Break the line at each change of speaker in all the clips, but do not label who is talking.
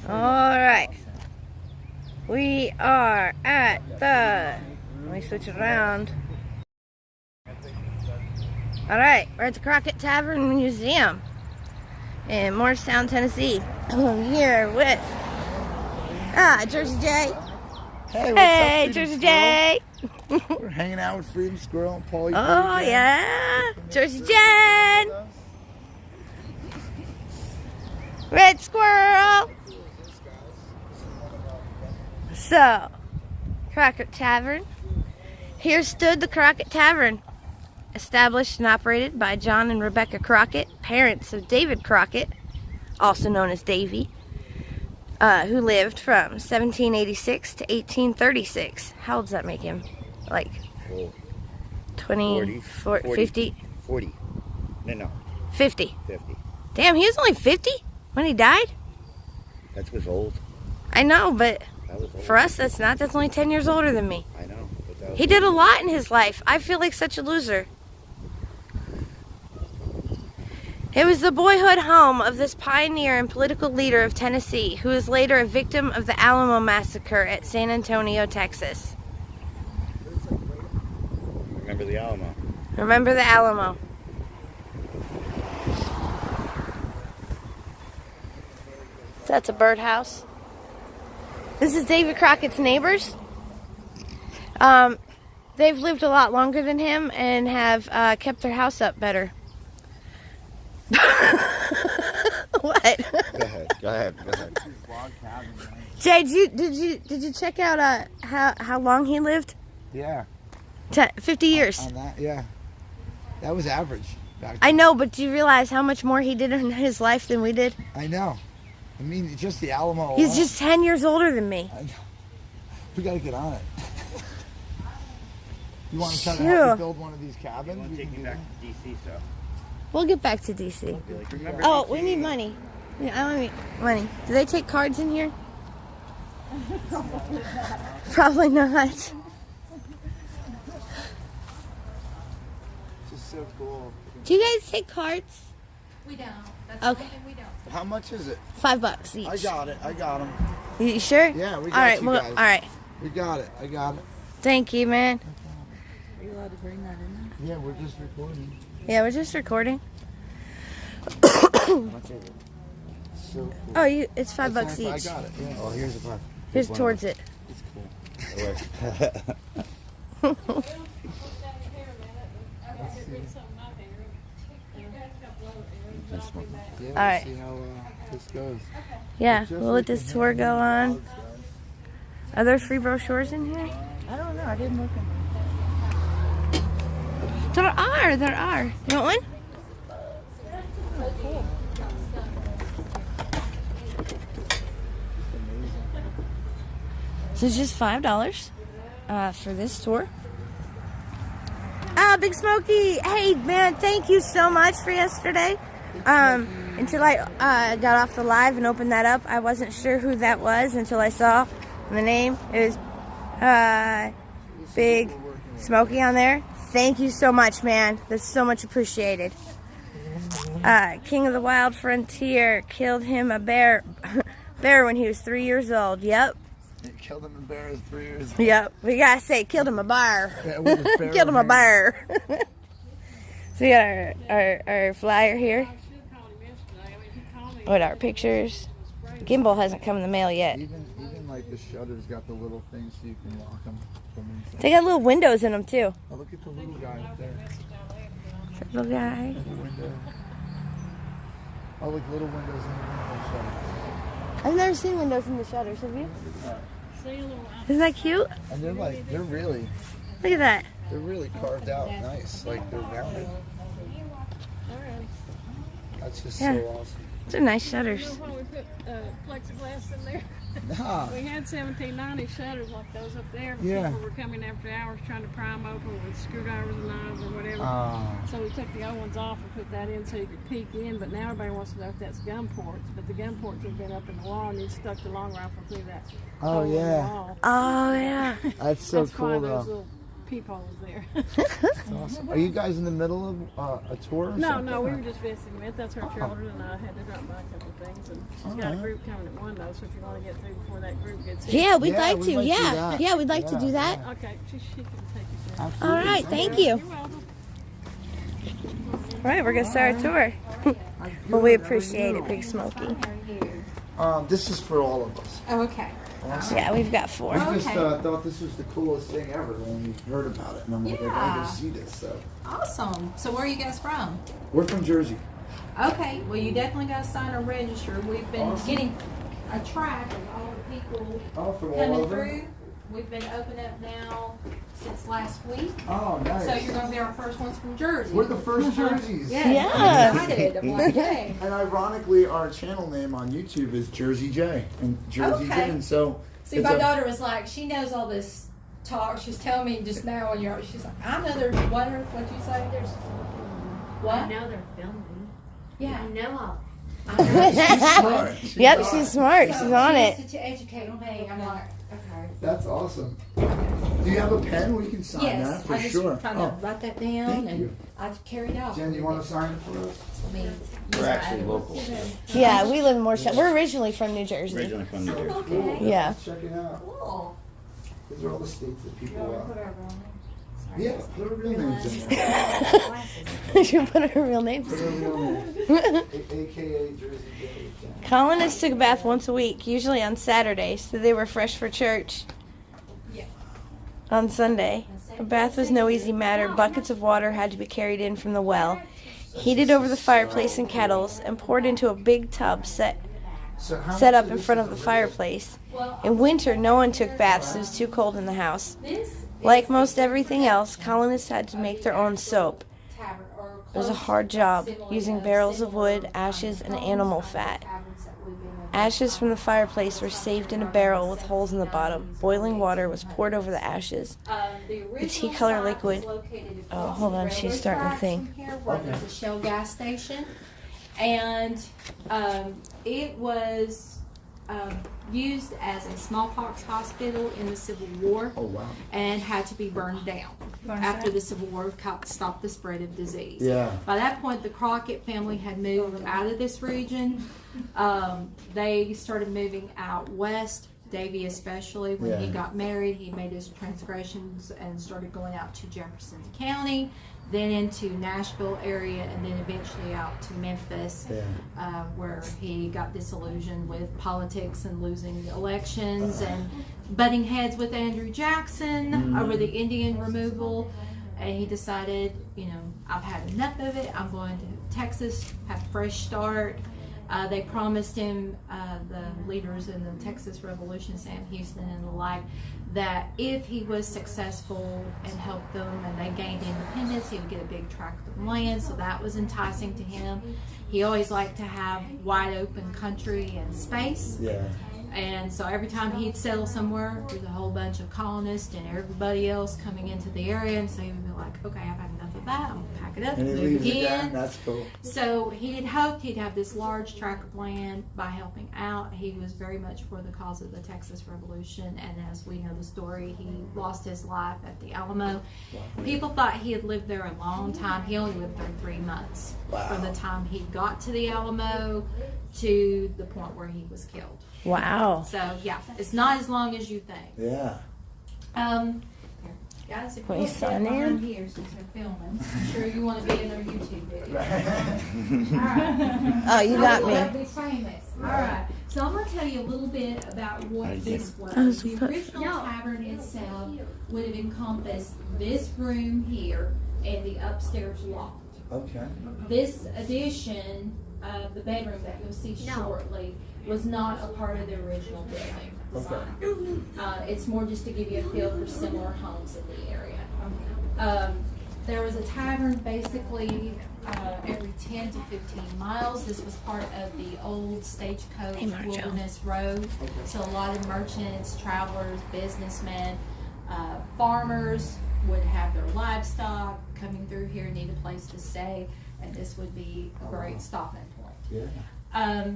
Alright. We are at the... Let me switch it around. Alright, we're at the Crockett Tavern Museum in Morristown, Tennessee. I'm here with Jersey J.
Hey,
Hey, Jersey J.
We're hanging out with Freedom Squirrel and Paulie.
Oh, yeah. Jersey Jen. Red Squirrel. So, Crockett Tavern. Here stood the Crockett Tavern, established and operated by John and Rebecca Crockett, parents of David Crockett, also known as Davey, who lived from 1786 to 1836. How old does that make him? Like 20, 40, 50?
40. No.
50.
50.
Damn, he was only 50 when he died?
That was old.
I know, but
That was old.
for us, that's not. That's only 10 years older than me.
I know. But that was
He did a lot in his life. I feel like such a loser. It was the boyhood home of this pioneer and political leader of Tennessee, who was later a victim of the Alamo Massacre at San Antonio, Texas.
Remember the Alamo.
Remember the Alamo. That's a birdhouse. This is David Crockett's neighbors. They've lived a lot longer than him and have kept their house up better. What?
Go ahead.
Jay, did you check out how long he lived?
Yeah.
50 years.
On that, yeah. That was average.
I know, but do you realize how much more he did in his life than we did?
I know. I mean, just the Alamo.
He's
alone.
just 10 years older than me.
I know. We gotta get on it. You want to try to
Sure.
help me build one of these cabins?
You want to take me back to DC, so.
We'll get back to DC.
Like, remember
Oh,
DC?
we need money. Yeah, I need money. Do they take cards in here? Probably not.
It's just so cool.
Do you guys take cards?
We don't. That's
Okay.
something we don't.
How much is it?
$5 each.
I got it. I got them.
You sure?
Yeah, we got
all right,
you
well,
guys.
all right.
We got it. I got it.
Thank you, man.
Are you allowed to bring that in there?
Yeah, we're just recording.
Yeah, we're just recording.
How much is it? So cool.
Oh, it's $5
That's
each.
I got it. Yeah. Oh, here's a buck.
Here's towards it.
It's cool. Yeah,
All right.
See how this goes.
Yeah, we'll let this tour go on. Are there free brochures in here?
I don't know. I didn't look in
There are. You want one? So it's just $5 for this tour. Big Smokey! Hey, man, thank you so much for yesterday. Until I got off the live and opened that up, I wasn't sure who that was until I saw the name. It was Big Smokey on there. Thank you so much, man. That's so much appreciated. King of the Wild Frontier killed him a bear when he was 3 years old. Yep.
It killed him in bear at 3 years.
Yep. We gotta say, killed him a bear.
Yeah, with his bear
Killed him a
hand.
bear. So we got our flyer here. What our pictures. Gimbal hasn't come in the mail yet.
Even like the shutters got the little things so you can lock them from inside.
They got little windows in them too.
Oh, look at the little guy up there.
Little guy.
Little window. Oh, look, little windows in the window shutters.
I've never seen windows in the shutters, have you? Isn't that cute?
And they're really
Look at that.
carved out nice. Like they're rounded. That's just
Yeah.
so awesome.
Those are nice shutters.
Why we put plexiglass in there?
Nah.
We had 1790 shutters like those up there, but
Yeah.
people were coming after hours trying to pry them open with screwdrivers and knives or whatever. So we took the old ones off and put that in so you could peek in, but now everybody wants to know if that's gun ports, but the gun ports have been up in the wall and you stuck the long rifle through that
Oh,
hole in the
yeah.
wall.
Oh yeah.
That's so
That's why
cool
those
though.
little peepholes there.
That's awesome. Are you guys in the middle of a tour or
No,
something?
no, we were just visiting with. That's her children, and I had to drop by a couple of things. And she's got a group coming at 1 though, so if you want to get through before that group gets here.
Yeah, we'd
Yeah,
like
we
to.
might do
Yeah,
that.
yeah, we'd like to
Yeah,
do that.
Okay, she can take you there.
Absolutely.
All right, thank you.
You're welcome.
All right, we're gonna start our tour. Well, we appreciate it, Big Smokey.
This is for all of us.
Oh, okay.
Awesome.
Yeah, we've got 4.
We just
Okay.
thought this was the coolest thing ever when we heard about it. And I'm like, I gotta go see this. So
Awesome. So where are you guys from?
we're from Jersey.
Okay. Well, you definitely got to sign or register. We've been
Awesome.
getting a track of all the people
Oh, from all
coming
over?
through. We've been open up now since last week.
Oh, nice.
So you're going to be our first ones from Jersey.
We're the first Jerseys.
Yes,
Yeah.
I'm excited. I'm like, yay.
And ironically, our channel name on YouTube is Jersey J and Jersey
Okay.
J. And so
See,
it's
my
a-
daughter was like, she knows all this talk. She's telling me just now when you're, she's like, I know there's, what'd you say? There's, what?
I know they're filming.
Yeah.
I know all.
smart.
Yep,
smart.
she's smart.
So
She's on
she
it.
wants to educate me. I'm like, okay.
That's awesome. Do you have a pen? We can sign
Yes,
that for
I just
sure.
trying to write that down
thank
and
you.
I carried off.
Jen, you want to sign it for us?
I mean,
We're actually local.
Yeah, we live in Morristown. We're originally from New Jersey.
Originally from New Jersey.
Cool.
Yeah.
Let's check it out.
Cool.
These are all the states that people.
Put our real name. Sorry.
Yeah, put our real names in there.
We should put our real names.
Put our real names. AKA Jersey J.
Colonists took a bath once a week, usually on Saturdays, so they were fresh for church.
Yeah.
On Sunday, a bath was no easy matter. Buckets of water had to be carried in from the well, heated over the fireplace and kettles, and poured into a big tub set up in front of the fireplace. In winter, no one took baths. It was too cold in the house. Like most everything else, colonists had to make their own soap. It was a hard job, using barrels of wood, ashes, and animal fat. Ashes from the fireplace were saved in a barrel with holes in the bottom. Boiling water was poured over the ashes.
The
tea color liquid. Oh, hold on, she's starting to think.
There's a Shell gas station, and it was used as a smallpox hospital in the Civil War.
Oh, wow.
And had to be burned down after the Civil War stopped the spread of disease.
Yeah.
By that point, the Crockett family had moved out of this region. They started moving out west. Davey especially, when he
Yeah.
got married, he made his transgressions and started going out to Jefferson County, then into Nashville area, and then eventually out to Memphis,
Yeah.
where he got disillusioned with politics and losing elections and butting heads with Andrew Jackson over the Indian removal. And he decided, you know, I've had enough of it. I'm going to Texas, have a fresh start. They promised him, the leaders in the Texas Revolution, Sam Houston and the like, that if he was successful and helped them and they gained independence, he would get a big tract of land. So that was enticing to him. He always liked to have wide open country and space.
Yeah.
And so every time he'd settle somewhere, there's a whole bunch of colonists and everybody else coming into the area. And so he would be like, okay, I've had enough of that. I'm going to pack it up
And
and
he
move
leaves again.
again.
That's cool.
So he had hoped he'd have this large tract of land by helping out. He was very much for the cause of the Texas Revolution. And as we know the story, he lost his life at the Alamo. People thought he had lived there a long time. He only lived there 3 months.
Wow.
From the time he got to the Alamo to the point where he was killed.
Wow.
So yeah, it's not as long as you think.
Yeah.
Here, guys, if
Can
you
we
look
sign
at
in?
mine here since they're filming, I'm sure you want to be in their YouTube video. All right.
Oh, you got
That'd
me.
be famous. All right. So I'm going to tell you a little bit about what this was.
Oh,
The original tavern itself would have encompassed this room here and the upstairs loft.
Okay.
This addition, the bedroom that you'll see shortly, was not a part of the original building design. It's more just to give you a feel for similar homes in the area. There was a tavern basically every 10 to 15 miles. This was part of the old Stagecoach
Hey, Marjo.
Wilderness Road. So a lot of merchants, travelers, businessmen, farmers would have their livestock coming through here, need a place to stay, and this would be a great stopping point.
Yeah.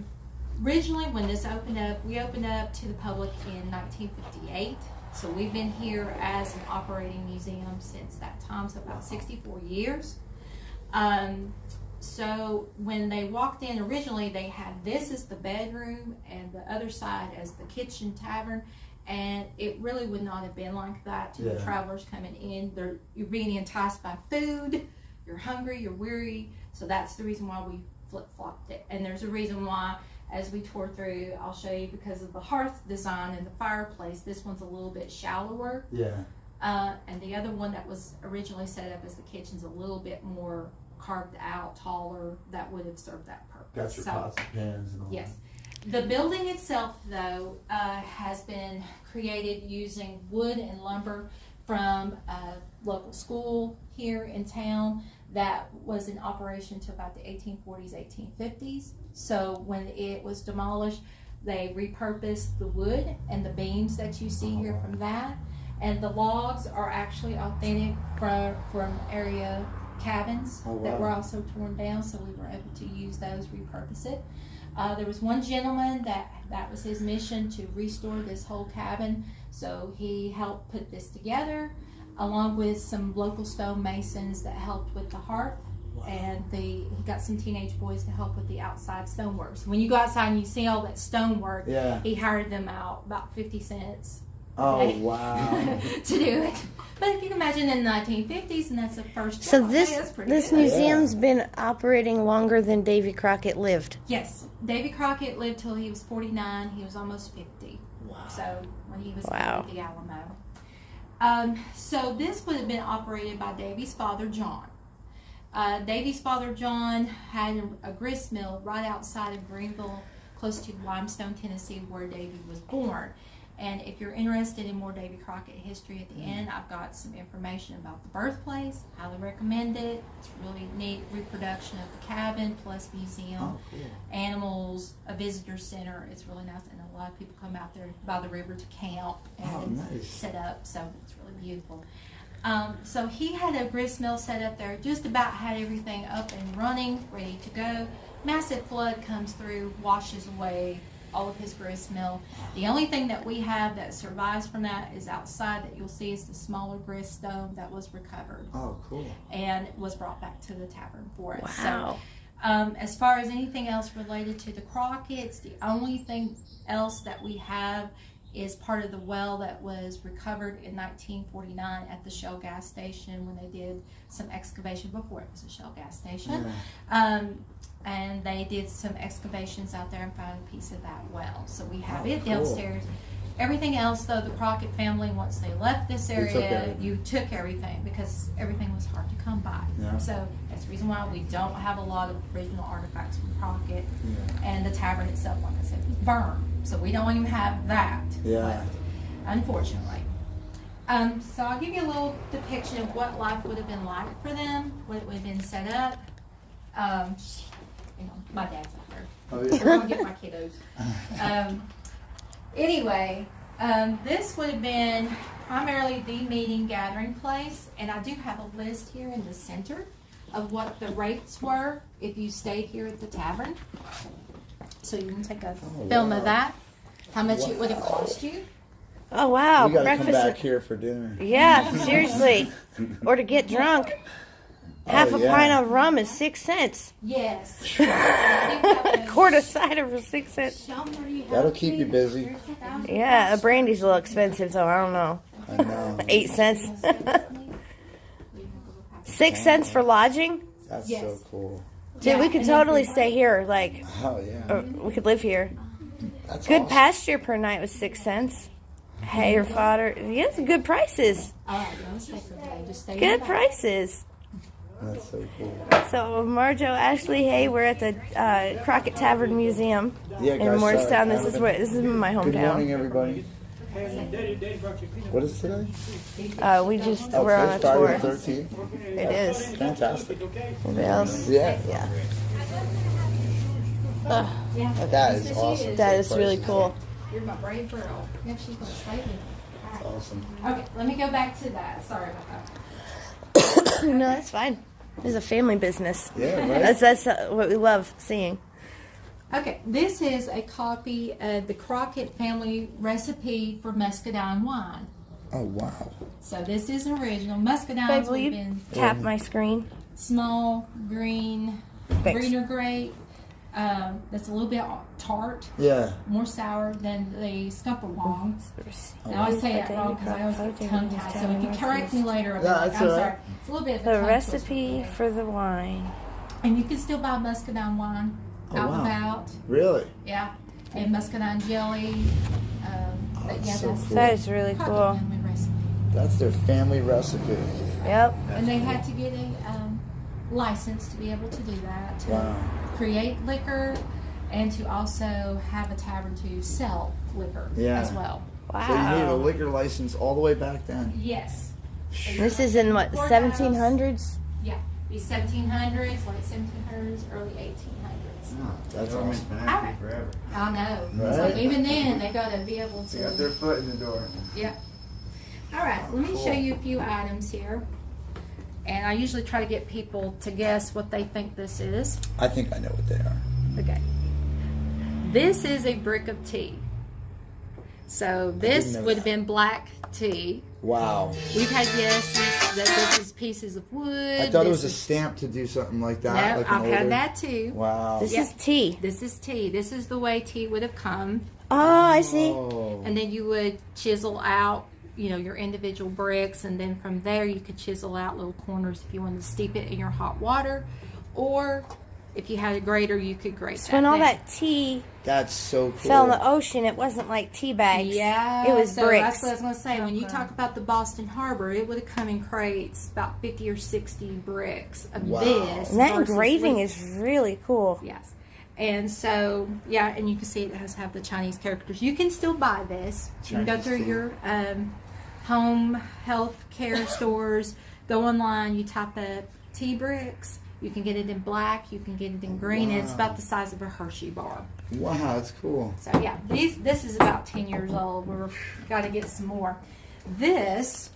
Originally, when this opened up, we opened up to the public in 1958. So we've been here as an operating museum since that time, so about 64 years. So when they walked in originally, they had this as the bedroom and the other side as the kitchen tavern. And it really would not have been like that to the travelers coming in. You're being enticed by food, you're hungry, you're weary. So that's the reason why we flip-flopped it. And there's a reason why, as we tour through, I'll show you, because of the hearth design and the fireplace, this one's a little bit shallower.
Yeah.
And the other one that was originally set up as the kitchen's a little bit more carved out, taller, that would have served that purpose.
Got your pots and pans and all
yes. The building itself, though, has been created using wood and lumber from a local school here in town that was in operation until about the 1840s, 1850s. So when it was demolished, they repurposed the wood and the beams that you see here from that. And the logs are actually authentic from area cabins that were also torn down, so we were able to use those, repurpose it. There was one gentleman that was his mission, to restore this whole cabin, so he helped put this together, along with some local stonemasons that helped with the hearth. And he got some teenage boys to help with the outside stonework. So when you go outside and you see all that stonework, he hired them out about 50 cents.
Oh, wow.
to do it. But if you can imagine in the 1950s, and that's the first job.
So
that's pretty
this
good.
museum's been operating longer than Davy Crockett lived.
Yes. Davy Crockett lived till he was 49. He was almost 50. Wow. So when he was at the Alamo. So this would have been operated by Davy's father, John. Davy's father, John, had a grist mill right outside of Greenville, close to Limestone, Tennessee, where Davy was born. And if you're interested in more Davy Crockett history at the end, I've got some information about the birthplace. Highly recommend it. It's really neat reproduction of the cabin, plus museum, animals, a visitor center. It's really nice, and a lot of people come out there by the river to camp and set up, so it's really beautiful. So he had a grist mill set up there, just about had everything up and running, ready to go. Massive flood comes through, washes away all of his grist mill. The only thing that we have that survives from that is outside, that you'll see is the smaller grist stone that was recovered.
Oh, cool.
And was brought back to the tavern for us.
Wow.
So, as far as anything else related to the Crockett's, the only thing else that we have is part of the well that was recovered in 1949 at the Shell gas station when they did some excavation before it was a Shell gas station. And they did some excavations out there and found a piece of that well. So we have it downstairs. Everything else, though, the Crockett family, once they left this area, you took everything, because everything was hard to come by. So that's the reason why we don't have a lot of original artifacts from Crockett. And the tavern itself, like I said, was burned. So we don't even have that left, unfortunately. So I'll give you a little depiction of what life would have been like for them, what it would have been set up. You know, my dad's out there. I'm gonna get my kiddos. Anyway, this would have been primarily the meeting gathering place, and I do have a list here in the center of what the rates were if you stayed here at the tavern. So you can take a film of that, how much it would have cost you.
Oh, wow.
We gotta
Breakfast.
come back here for dinner.
Yeah, seriously. Or to get drunk. Half a pint of rum is 6 cents.
Yes.
A quart of cider for 6 cents.
That'll keep you busy.
Yeah, a brandy's a little expensive, though. I don't know.
I know.
8 cents. 6 cents for lodging?
That's so cool.
Dude, we could totally stay here. Like, we could live here.
That's
Good
awesome.
pasture per night was 6 cents. Hay or fodder. Yes, good prices. Good prices.
That's so cool.
So, Marjo, Ashley, hey, we're at the Crockett Tavern Museum in
guys,
Morristown. This is my hometown.
Good morning, everybody. What is today?
We're on a tour.
Friday the 13th.
It is.
Fantastic.
Anybody else?
Yeah. That is awesome.
That is really cool.
You're my brave girl. Yeah, she's gonna stay with me.
That's awesome.
Okay, let me go back to that. Sorry about that.
No, that's fine. This is a family business.
Yeah, right.
That's what we love seeing.
Okay, this is a copy of the Crockett family recipe for Muscadine wine.
Oh, wow.
So this is an original. Muscadines
Babe, will
would
you
have been
tap my screen?
small, green,
Thanks.
green or gray. That's a little bit tart,
Yeah.
more sour than the Scuppawong.
Oh,
I always say that wrong because I always get tongue tied. So if you correct me later, I'll be
Yeah,
like,
that's
I'm
all right.
sorry. It's a little bit of a
The
tongue
recipe
twister.
for the wine.
And you can still buy Muscadine wine
Oh,
out
wow.
and about.
Really?
Yeah. And Muscadine jelly. But
that's
yeah,
so
that's
cool.
That is really
Crockett
cool.
family recipe.
That's their family recipe.
Yep.
And they had to get a license to be able to do that, to
Wow.
create liquor, and to also have a tavern to sell liquor
Yeah.
as well.
So you needed a
Wow.
liquor license all the way back then.
Yes.
This is in what, 1700s?
Yeah. The 1700s, late 1700s, early 1800s.
Oh,
That's
government's
awesome.
been
All
happy
right.
forever.
I know.
Right.
So even then, they got to be able
They got
to.
their foot in the door.
Yeah. All right. Let me show you a few items here. And I usually try to get people to guess what they think this is.
I think I know what they are.
Okay. This is a brick of tea. So this
know
would have
that.
been black tea.
Wow.
We've had guesses that this is pieces of wood.
I thought it was a
this
stamp to do something like
is-
that.
No,
like an
I've had
older-
that too.
Wow.
This
Yeah.
is tea.
This is tea. This is the way tea would have come.
Oh, I see.
Oh.
And then you would chisel out, your individual bricks, and then from there you could chisel out little corners if you wanted to steep it in your hot water, or if you had a grater, you could grate
So
that.
when all
down.
that tea
That's so cool.
fell in the ocean, it wasn't like tea bags.
Yeah,
It was
so
bricks.
That's what I was going to say. When you talk about the Boston Harbor, it would have come in crates, about 50 or 60 bricks of
Wow.
this.
And that
versus
engraving
we-
is really cool.
Yes. And so, yeah, and you can see it has have the Chinese characters. You can still buy this. You can go
Chinese
through
tea.
your home health care stores, go online, you type up tea bricks. You can get it in black, you can get it in green, and it's
Wow.
about the size of a Hershey bar.
Wow, that's cool.
So yeah, this is about 10 years old. We've got to get some more. This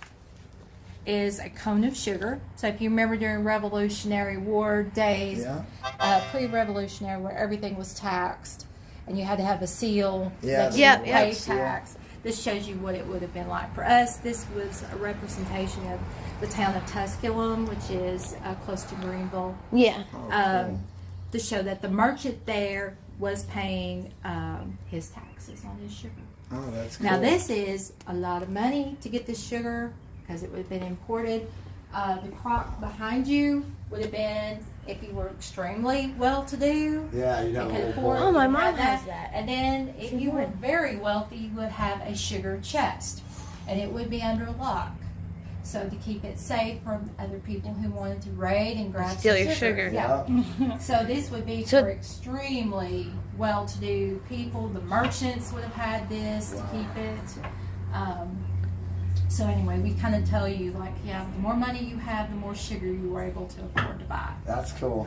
is a cone of sugar. So if you remember during Revolutionary War days,
Yeah.
pre-revolutionary, where everything was taxed and you had to have a seal
Yeah.
that you
Yep,
paid
seal.
tax. This shows you what it would have been like for us. This was a representation of the town of Tusculum, which is close to Greenville.
Yeah.
Oh, cool.
To show that the merchant there was paying his taxes on his sugar.
Oh, that's cool.
Now this is a lot of money to get this sugar because it would have been imported. The crock behind you would have been if you were extremely well-to-do.
Yeah, you'd
You
have a
could
whole
afford
bowl.
Oh, my
to
mom
have
has that.
And then if you were very wealthy, you would have a sugar chest, and it would be under lock. So to keep it safe from other people who wanted to raid and grab
Steal
some
your sugar.
Yeah.
Yeah.
So this would be
So-
for extremely well-to-do people. The merchants would have had this to keep it. So anyway, we kind of tell you, like, yeah, the more money you have, the more sugar you were able to afford to buy.
That's cool.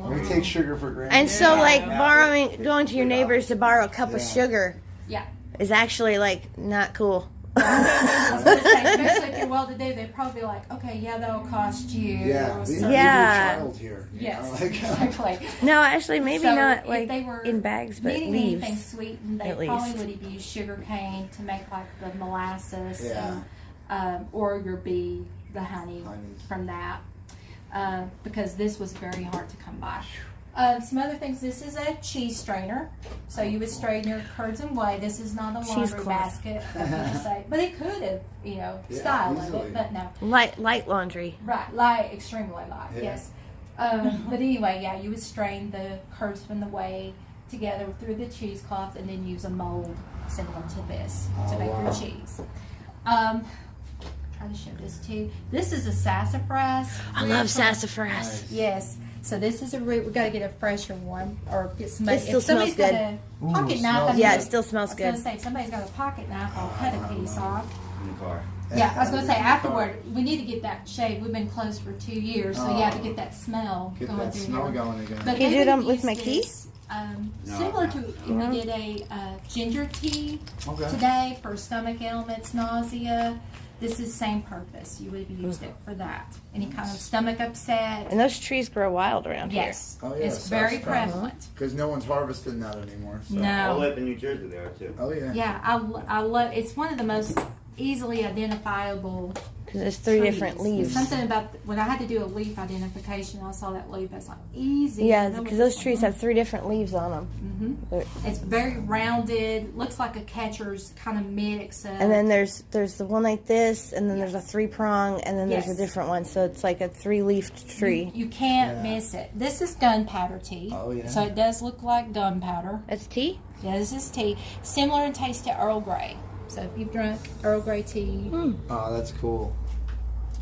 We take sugar for granted.
And so, like,
Yeah.
going to your neighbors to borrow a cup of
Yeah.
sugar
Yeah.
is actually, like, not cool.
I was gonna say, especially if you're well-to-do, they'd probably be like, okay, yeah, that'll cost you.
Yeah, these are
Yeah.
your child here. you
Yes,
know, like,
exactly.
No, actually, maybe
So
not,
if
like,
they were
in bags, but
needing
leaves.
anything sweetened, they
at
probably
least.
would have used sugar cane to make like the molasses,
Yeah.
and, or your bee, the honey
Honey.
from that, because this was very hard to come by. Some other things. This is a cheese strainer, so you would strain your curds and whey. This is not a laundry
Cheesecloth.
basket, I was gonna say, but it could have,
Yeah,
style of
easily.
it, but no.
Light laundry.
Right, light, extremely light,
Yeah.
yes. But anyway, yeah, you would strain the curds from the whey together through the cheesecloth and then use a mold similar to this to
Oh,
make
wow.
your cheese. Try to show this too. This is a sassafras.
I
root
love
from-
sassafras.
Nice.
Yes. So this is a root. We got to get a fresher one, or get somebody.
It still
if somebody's
smells
got a
Ooh,
pocket
it
knife,
smells
Yeah,
good.
it still smells
I was gonna
good.
say if somebody's got a pocket knife, I'll cut a piece off.
In the car.
Yeah, I was gonna say afterward, we need to get that shaved. We've been closed for 2 years, so yeah, to
Oh.
get that smell
Get
going
that
through
smell
here.
going again.
But
Can you
they
do them
would
with
use
my
this,
keys?
No,
similar to
No.
if we did a ginger tea
Okay.
today for stomach ailments, nausea. This is same purpose. You would have used it for that. Any kind of stomach upset.
And those trees grow wild around
Yes,
Oh, yeah,
it's very
sassafras.
prevalent.
Because no one's harvesting that anymore. So.
No.
All up in New Jersey there too.
Oh, yeah.
Yeah, I love. It's one of the most easily identifiable.
Because there's 3 different
trees.
leaves.
Something about when I had to do a leaf identification, I saw that leaf. I was like, easy.
Yeah, because those trees have 3 different leaves on them.
It's very rounded. Looks like a catcher's kind of mix.
And then there's the one like this, and then there's a 3-prong, and then there's a different one. So it's like a 3-leafed tree.
You can't miss it. This is gunpowder tea.
Oh, yeah.
So it does look like gunpowder.
That's tea?
Yeah, this is tea. Similar in taste to Earl Grey. So if you've drunk Earl Grey tea,
Oh, that's cool.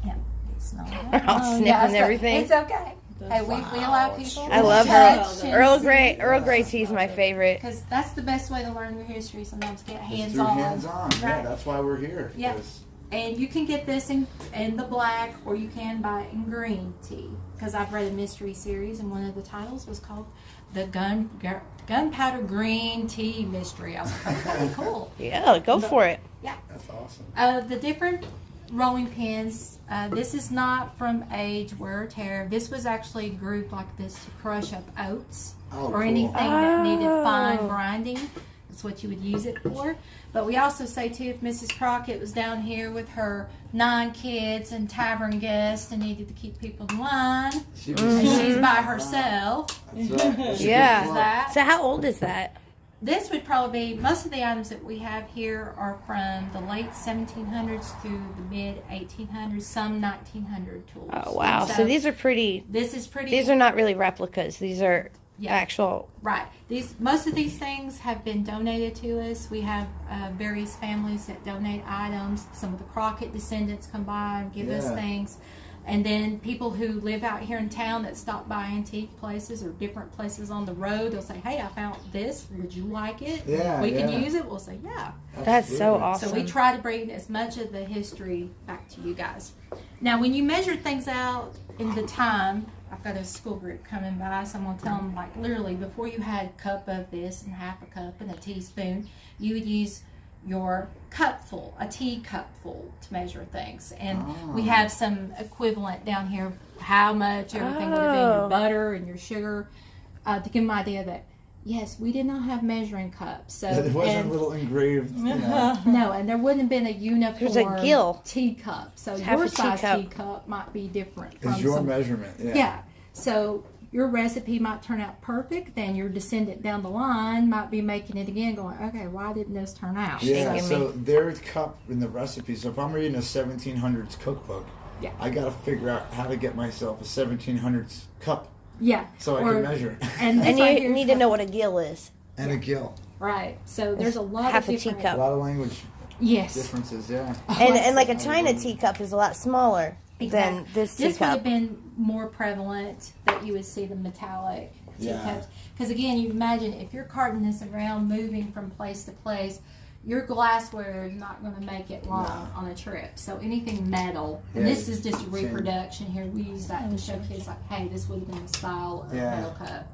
yeah, it's not
We're all sniffing everything.
It's okay. Hey, we allow people.
I love
touch
Earl
and
Grey. Earl Grey tea is my favorite.
because that's the best way to learn your history. Sometimes get hands
Through
on.
hands-on. Yeah,
Right.
that's why we're here.
Yeah.
'cause-
And you can get this in the black, or you can buy it in green tea. Because I've read a mystery series, and one of the titles was called the Gunpowder Green Tea Mystery. I was like, okay, cool.
Yeah, go for it.
Yeah.
That's awesome.
The different rolling pins. This is not from age, wear, or tear. This was actually grouped like this to crush up oats
Oh,
or
cool.
anything that needed fine grinding. That's what you would use it for. But we also say too, if Mrs. Crockett was down here with her 9 kids and tavern guests and needed to keep people in line,
She was
and she's by herself.
That's right.
Yeah.
That.
So how old is that?
This would probably be, most of the items that we have here are from the late 1700s to the mid 1800s, some 1900 tools.
Oh, wow. So these are pretty...
This is pretty.
These are not really replicas. These are actual...
Right. Most of these things have been donated to us. We have various families that donate items. Some of the Crockett descendants come by and give us things. And then people who live out here in town that stop by antique places or different places on the road, they'll say, hey, I found this. Would you like it?
Yeah,
We can
yeah.
use it. We'll say, yeah.
That's so
Absolutely.
awesome.
So we try to bring as much of the history back to you guys. Now, when you measure things out in the time, I've got a school group coming by, so I'm going to tell them, like, literally, before you had a cup of this and half a cup and a teaspoon, you would use your cupful, a tea cupful, to measure things. And we have some equivalent down here, how much everything would have been, your butter and your sugar, to give them an idea that, yes, we did not have measuring cups. So
It wasn't a little engraved. You know.
no, and there wouldn't have been a uniform
There's a gill.
teacup. So
Half
your
a
size
teacup.
teacup might be different from
It's your
some,
measurement. Yeah.
yeah. So your recipe might turn out perfect, then your descendant down the line might be making it again going, okay, why didn't this turn out?
Yeah,
Shaking
so their cup in the recipe. So if I'm reading a 1700s cookbook,
Yeah.
I got to figure out how to get myself a 1700s cup
Yeah.
so I
Or-
can measure it.
And,
And
this right
you
here is
need to know what a gill is.
And a gill.
Right. So there's a lot
half
of
a
different.
A
teacup.
lot of language
Yes.
differences, yeah.
And like a china teacup is a lot smaller than this
This would
teacup.
have been more prevalent that you would see the metallic
Yeah.
teacups. Because again, you imagine if you're carting this around, moving from place to place, your glassware is not going to make it long on a trip. So anything metal, and
Yeah,
this is just a
same.
reproduction here. We use that to show kids like, hey, this would have been the style of
Yeah.
metal cup.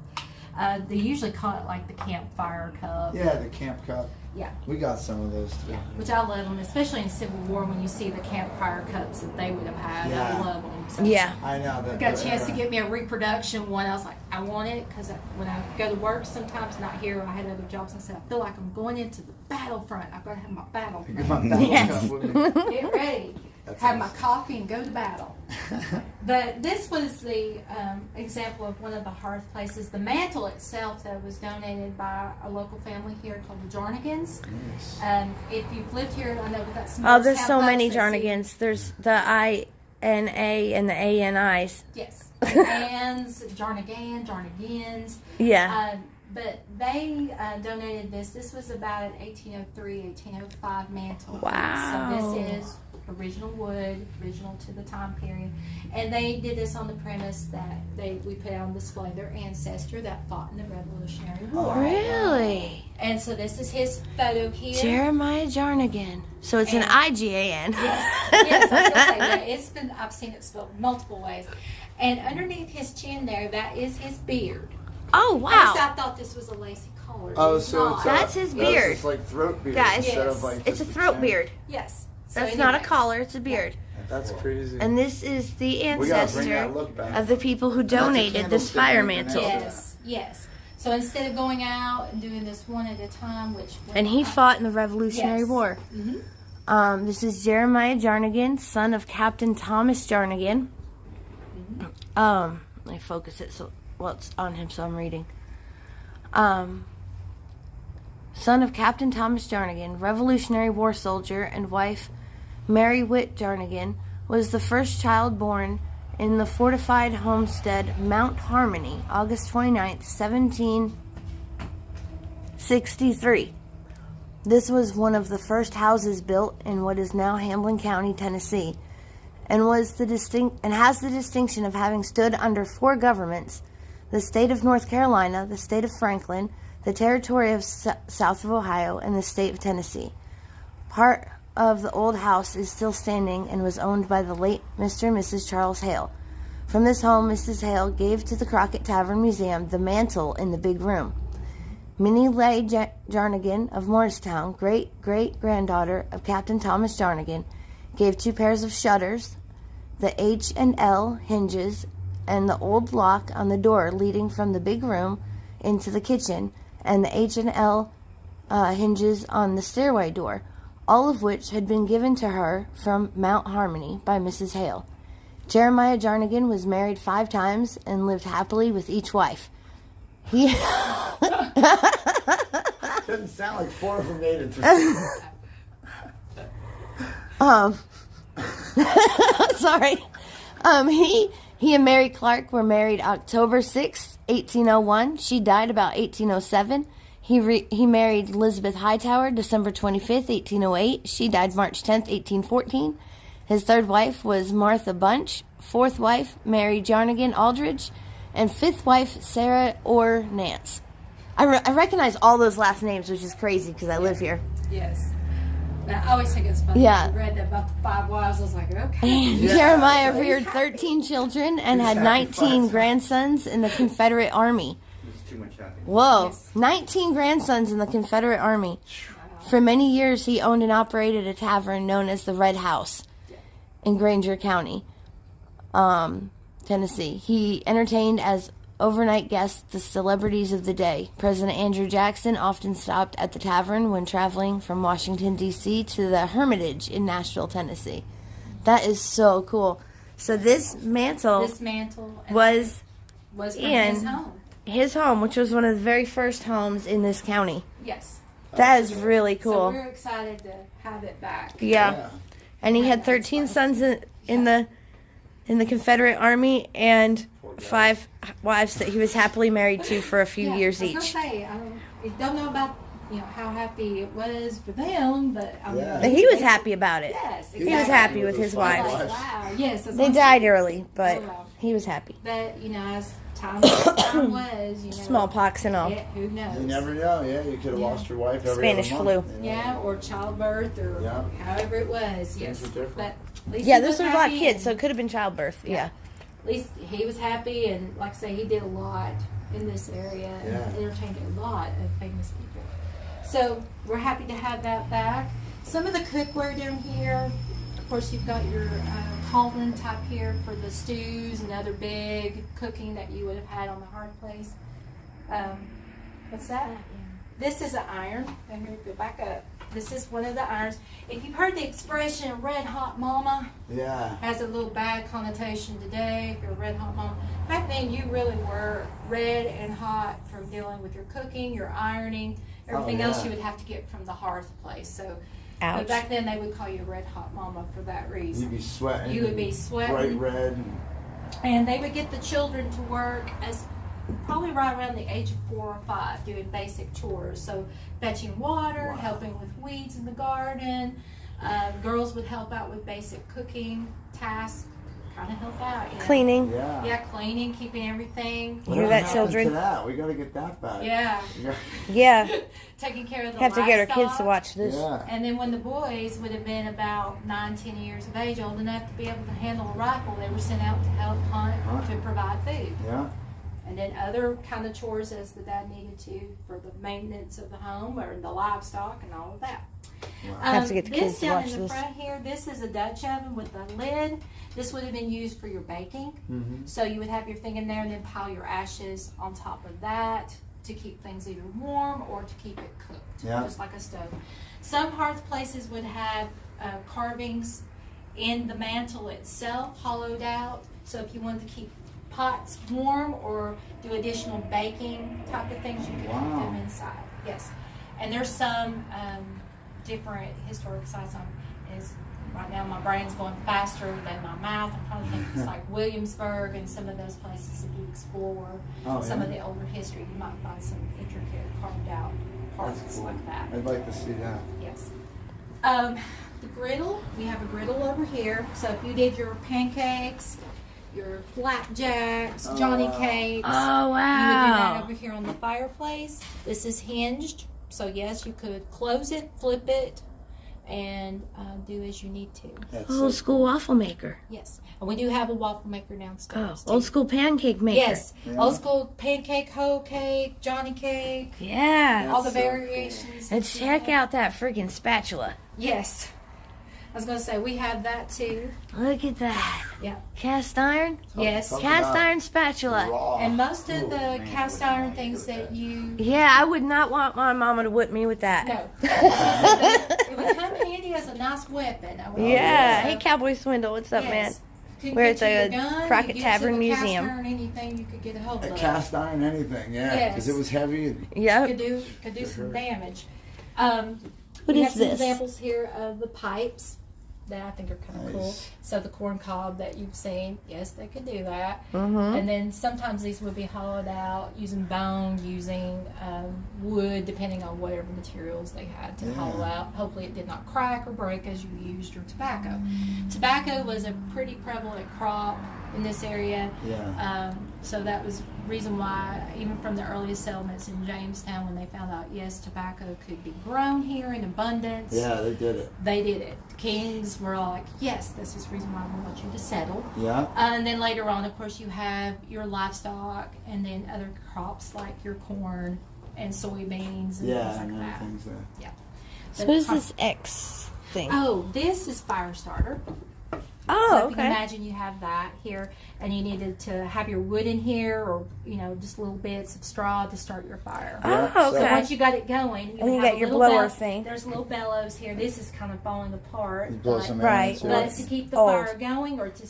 They usually call it like the campfire cup.
Yeah, the camp cup.
Yeah.
We got some of those too.
Which I love them, especially in Civil War when you see the campfire cups that they would have had. I
Yeah.
love them. So
Yeah.
I know that.
got a chance to get me a reproduction one. I was like, I want it because when I go to work, sometimes not here, I had other jobs. I said, I feel like I'm going into the battlefront. I've got to have my battle.
Get my battle
Yes.
cup with me.
Get ready.
That's
Have my
awesome.
coffee and go to battle. But this was the example of one of the hearth places. The mantle itself, though, was donated by a local family here called the Jarnagans.
Nice.
If you've lived here, I know we've got some.
Oh, there's
Morristown
so many
folks that see-
Jarnagans. There's the I-N-A and the A-N-Is.
Yes. Anns, Jarnagans.
Yeah.
But they donated this. This was about an 1803, 1805 mantle.
Wow.
So this is original wood, original to the time period. And they did this on the premise that we put out on display their ancestor that fought in the Revolutionary War.
Really?
And so this is his photo here.
Jeremiah Jarnagan. So it's an
And-
I-G-A-N.
Yes, I was gonna say that. I've seen it spelled multiple ways. And underneath his chin there, that is his beard.
Oh,
At
wow.
least I thought this was a lacy collar.
Oh,
It's
so
not.
it's
That's his
that's
beard.
just like throat beard
Guys,
instead
Yes.
of like
It's a
just
throat
chin.
beard.
Yes. So
That's not a
anyway.
collar, it's a beard.
That's crazy.
And this is the
we gotta bring
ancestor
that look back.
of the people who
That's a
donated this
candlestick
fire
we can
mantle.
have.
Yes, yes. So instead of going out and doing this one at a time, which
And he fought in the Revolutionary
Yes.
War. This is Jeremiah Jarnigan, son of Captain Thomas Jarnigan. Let me focus it so it's on him, so I'm reading. Son of Captain Thomas Jarnigan, Revolutionary War soldier, and wife Mary Witt Jarnigan, was the first child born in the fortified homestead Mount Harmony, August 29th, 1763. This was one of the first houses built in what is now Hamlin County, Tennessee, and has the distinction of having stood under 4 governments: the state of North Carolina, the state of Franklin, the territory of south of Ohio, and the state of Tennessee. Part of the old house is still standing and was owned by the late Mr. and Mrs. Charles Hale. From this home, Mrs. Hale gave to the Crockett Tavern Museum the mantle in the big room. Minnie Leigh Jarnigan of Morristown, great-great-granddaughter of Captain Thomas Jarnigan, gave 2 pairs of shutters, the H and L hinges, and the old lock on the door leading from the big room into the kitchen, and the H and L hinges on the stairway door, all of which had been given to her from Mount Harmony by Mrs. Hale. Jeremiah Jarnigan was married 5 times and lived happily with each wife. He
Doesn't sound like 4 of them made it through.
Sorry. He and Mary Clark were married October 6, 1801. She died about 1807. He married Elizabeth Hightower December 25th, 1808. She died March 10th, 1814. His 3rd wife was Martha Bunch. 4th wife, Mary Jarnigan Aldridge. And 5th wife, Sarah Orr Nance. I recognize all those last names, which is crazy because I live here.
Yes. Now, I always think it's funny.
Yeah.
I read that about the 5 wives. I was like, okay.
Jeremiah reared 13 children and had 19 grandsons in the Confederate Army.
It's too much happening.
Whoa.
Yes.
19 grandsons in the Confederate Army. For many years, he owned and operated a tavern known as the Red House in Granger County, Tennessee. He entertained as overnight guests the celebrities of the day. President Andrew Jackson often stopped at the tavern when traveling from Washington, D.C. to the Hermitage in Nashville, Tennessee. That is so cool. So this mantle
This mantle
was
from
in
his home.
his home, which was one of the very first homes in this county.
Yes.
That is really
So
cool.
we're excited to have it back.
Yeah. And he had 13 sons in the Confederate Army and 5 wives that he was happily married to for a few years
I was
each.
gonna say, I don't know about how happy it was for them, but I mean,
But he was happy about it.
Yes, exactly.
He was happy with his
Like,
wife.
wow, yes.
They died early, but
Oh, wow.
he was happy.
But as time was,
Smallpox and all.
yeah, who knows?
You never know. Yeah, you could have lost your wife every
Spanish
other
flu.
month,
Yeah, or childbirth, or
Yeah.
however it was. Yes,
Things were different.
but at least
Yeah,
he
this was a lot of
happy
kids, so
and
it could have been childbirth. Yeah.
At least he was happy, and like I say, he did a lot in this area and entertained a lot of famous people. So we're happy to have that back. Some of the cookware down here, of course, you've got your cauldron type here for the stews and other big cooking that you would have had on the hard place. What's that? This is an iron. And here, go back up. This is one of the irons. If you've heard the expression "red hot mama,"
Yeah.
has a little bad connotation today. If you're a red hot mama, back then you really were red and hot from dealing with your cooking, your ironing, everything else you would have to get from the hearth place. So,
Ouch.
but back then they would call you a red hot mama for that reason.
You'd be sweating.
You would be
Bright
sweating,
red.
and they would get the children to work as probably right around the age of 4 or 5, doing basic chores. So fetching water, helping with weeds in the garden. Girls would help out with basic cooking tasks, kind of help out.
Cleaning.
Yeah.
Yeah, cleaning, keeping everything.
You hear
What
that,
happened
children?
To that? We got to get that back.
Yeah,
Yeah.
taking care of the
Have to get our kids to
livestock.
watch this.
Yeah.
And then when the boys would have been about 9-10 years of age, old enough to be able to handle a rifle, they were sent out to help hunt to provide food.
Yeah.
And then other kind of chores as the dad needed to for the maintenance of the home or the livestock and all of that.
Have to get the kids to watch
This down in the
this.
front here, this is a Dutch oven with a lid. This would have been used for your baking.
Mm-hmm.
So you would have your thing in there and then pile your ashes on top of that. to keep things either warm or to keep it cooked,
Yeah.
just like a stove. Some hearth places would have carvings in the mantle itself, hollowed out. So if you wanted to keep pots warm or do additional baking type of things, you could keep them inside. Yes. And there's some different historic sites on is right now my brain's going faster than my mouth. I'm trying to think it's like Williamsburg and some of those places. If you explore some of the older history, you might find some intricate carved out parts like that.
I'd like to see that.
Yes. The griddle, we have a griddle over here. So if you did your pancakes, your flapjacks, Johnny cakes,
Oh,
you would do
wow.
that over here on the fireplace. This is hinged, so yes, you could close it, flip it, and do as you need to.
That's
Old school waffle maker.
Yes, and we do have a waffle maker
Oh,
downstairs.
old
too.
school pancake maker.
Yes,
Yeah.
old school pancake, hoe cake, Johnny cake,
Yeah.
all the
so cool.
variations.
And
that you
check
have.
out that freaking spatula.
Yes, I was gonna say we have that too.
Look at that.
Yeah.
Cast iron?
Yes.
Talk
Cast
about
iron spatula.
raw.
And most of
Ooh,
the
man,
cast
would
iron
not
things
do
that you
Yeah, I would not want my mama to whip me with that.
no, it would come handy as a nice weapon. I would
Yeah.
say.
Hey, Cowboy Swindle, what's up,
Yes. Couldn't
We're
get
at
you
the
your gun,
Crockett
you get
Tavern
to the cast
Museum.
iron, anything you could get a hold
A
of.
cast iron, anything, yeah, because
Yes.
it was heavy. And
man? Yep.
Could do some
hurt.
damage.
What
We
is
have some
this?
examples here of the pipes that I think are kind of cool.
Nice.
So the corn cob that you've seen, yes, they could do that.
Mm-hmm.
And then sometimes these would be hollowed out using bone, using wood, depending on whatever materials they had to hollow out. Hopefully it did not crack or break as you used your tobacco. Tobacco was a pretty prevalent crop in this area.
Yeah.
So that was reason why, even from the earliest settlements in Jamestown, when they found out, yes, tobacco could be grown here in abundance,
Yeah, they did it.
they did it. The kings were all like, yes, this is the reason why we want you to settle.
Yeah.
And then later on, of course, you have your livestock and then other crops like your corn and soybeans and
Yeah,
things
and
like that.
everything's there.
Yeah.
So
But
what is
pro-
this X thing?
Oh, this is fire starter.
Oh,
So if you can
okay.
imagine you have that here, and you needed to have your wood in here, or just little bits of straw to start your fire.
Oh,
so-
So
okay.
once you got it going,
And
would
you
have
got
a
your
little
blower
bell-
thing.
There's little bellows here. This is kind of falling apart.
You blow
but-
some
Right,
air into
But
it.
to keep the
Old.
fire going, or to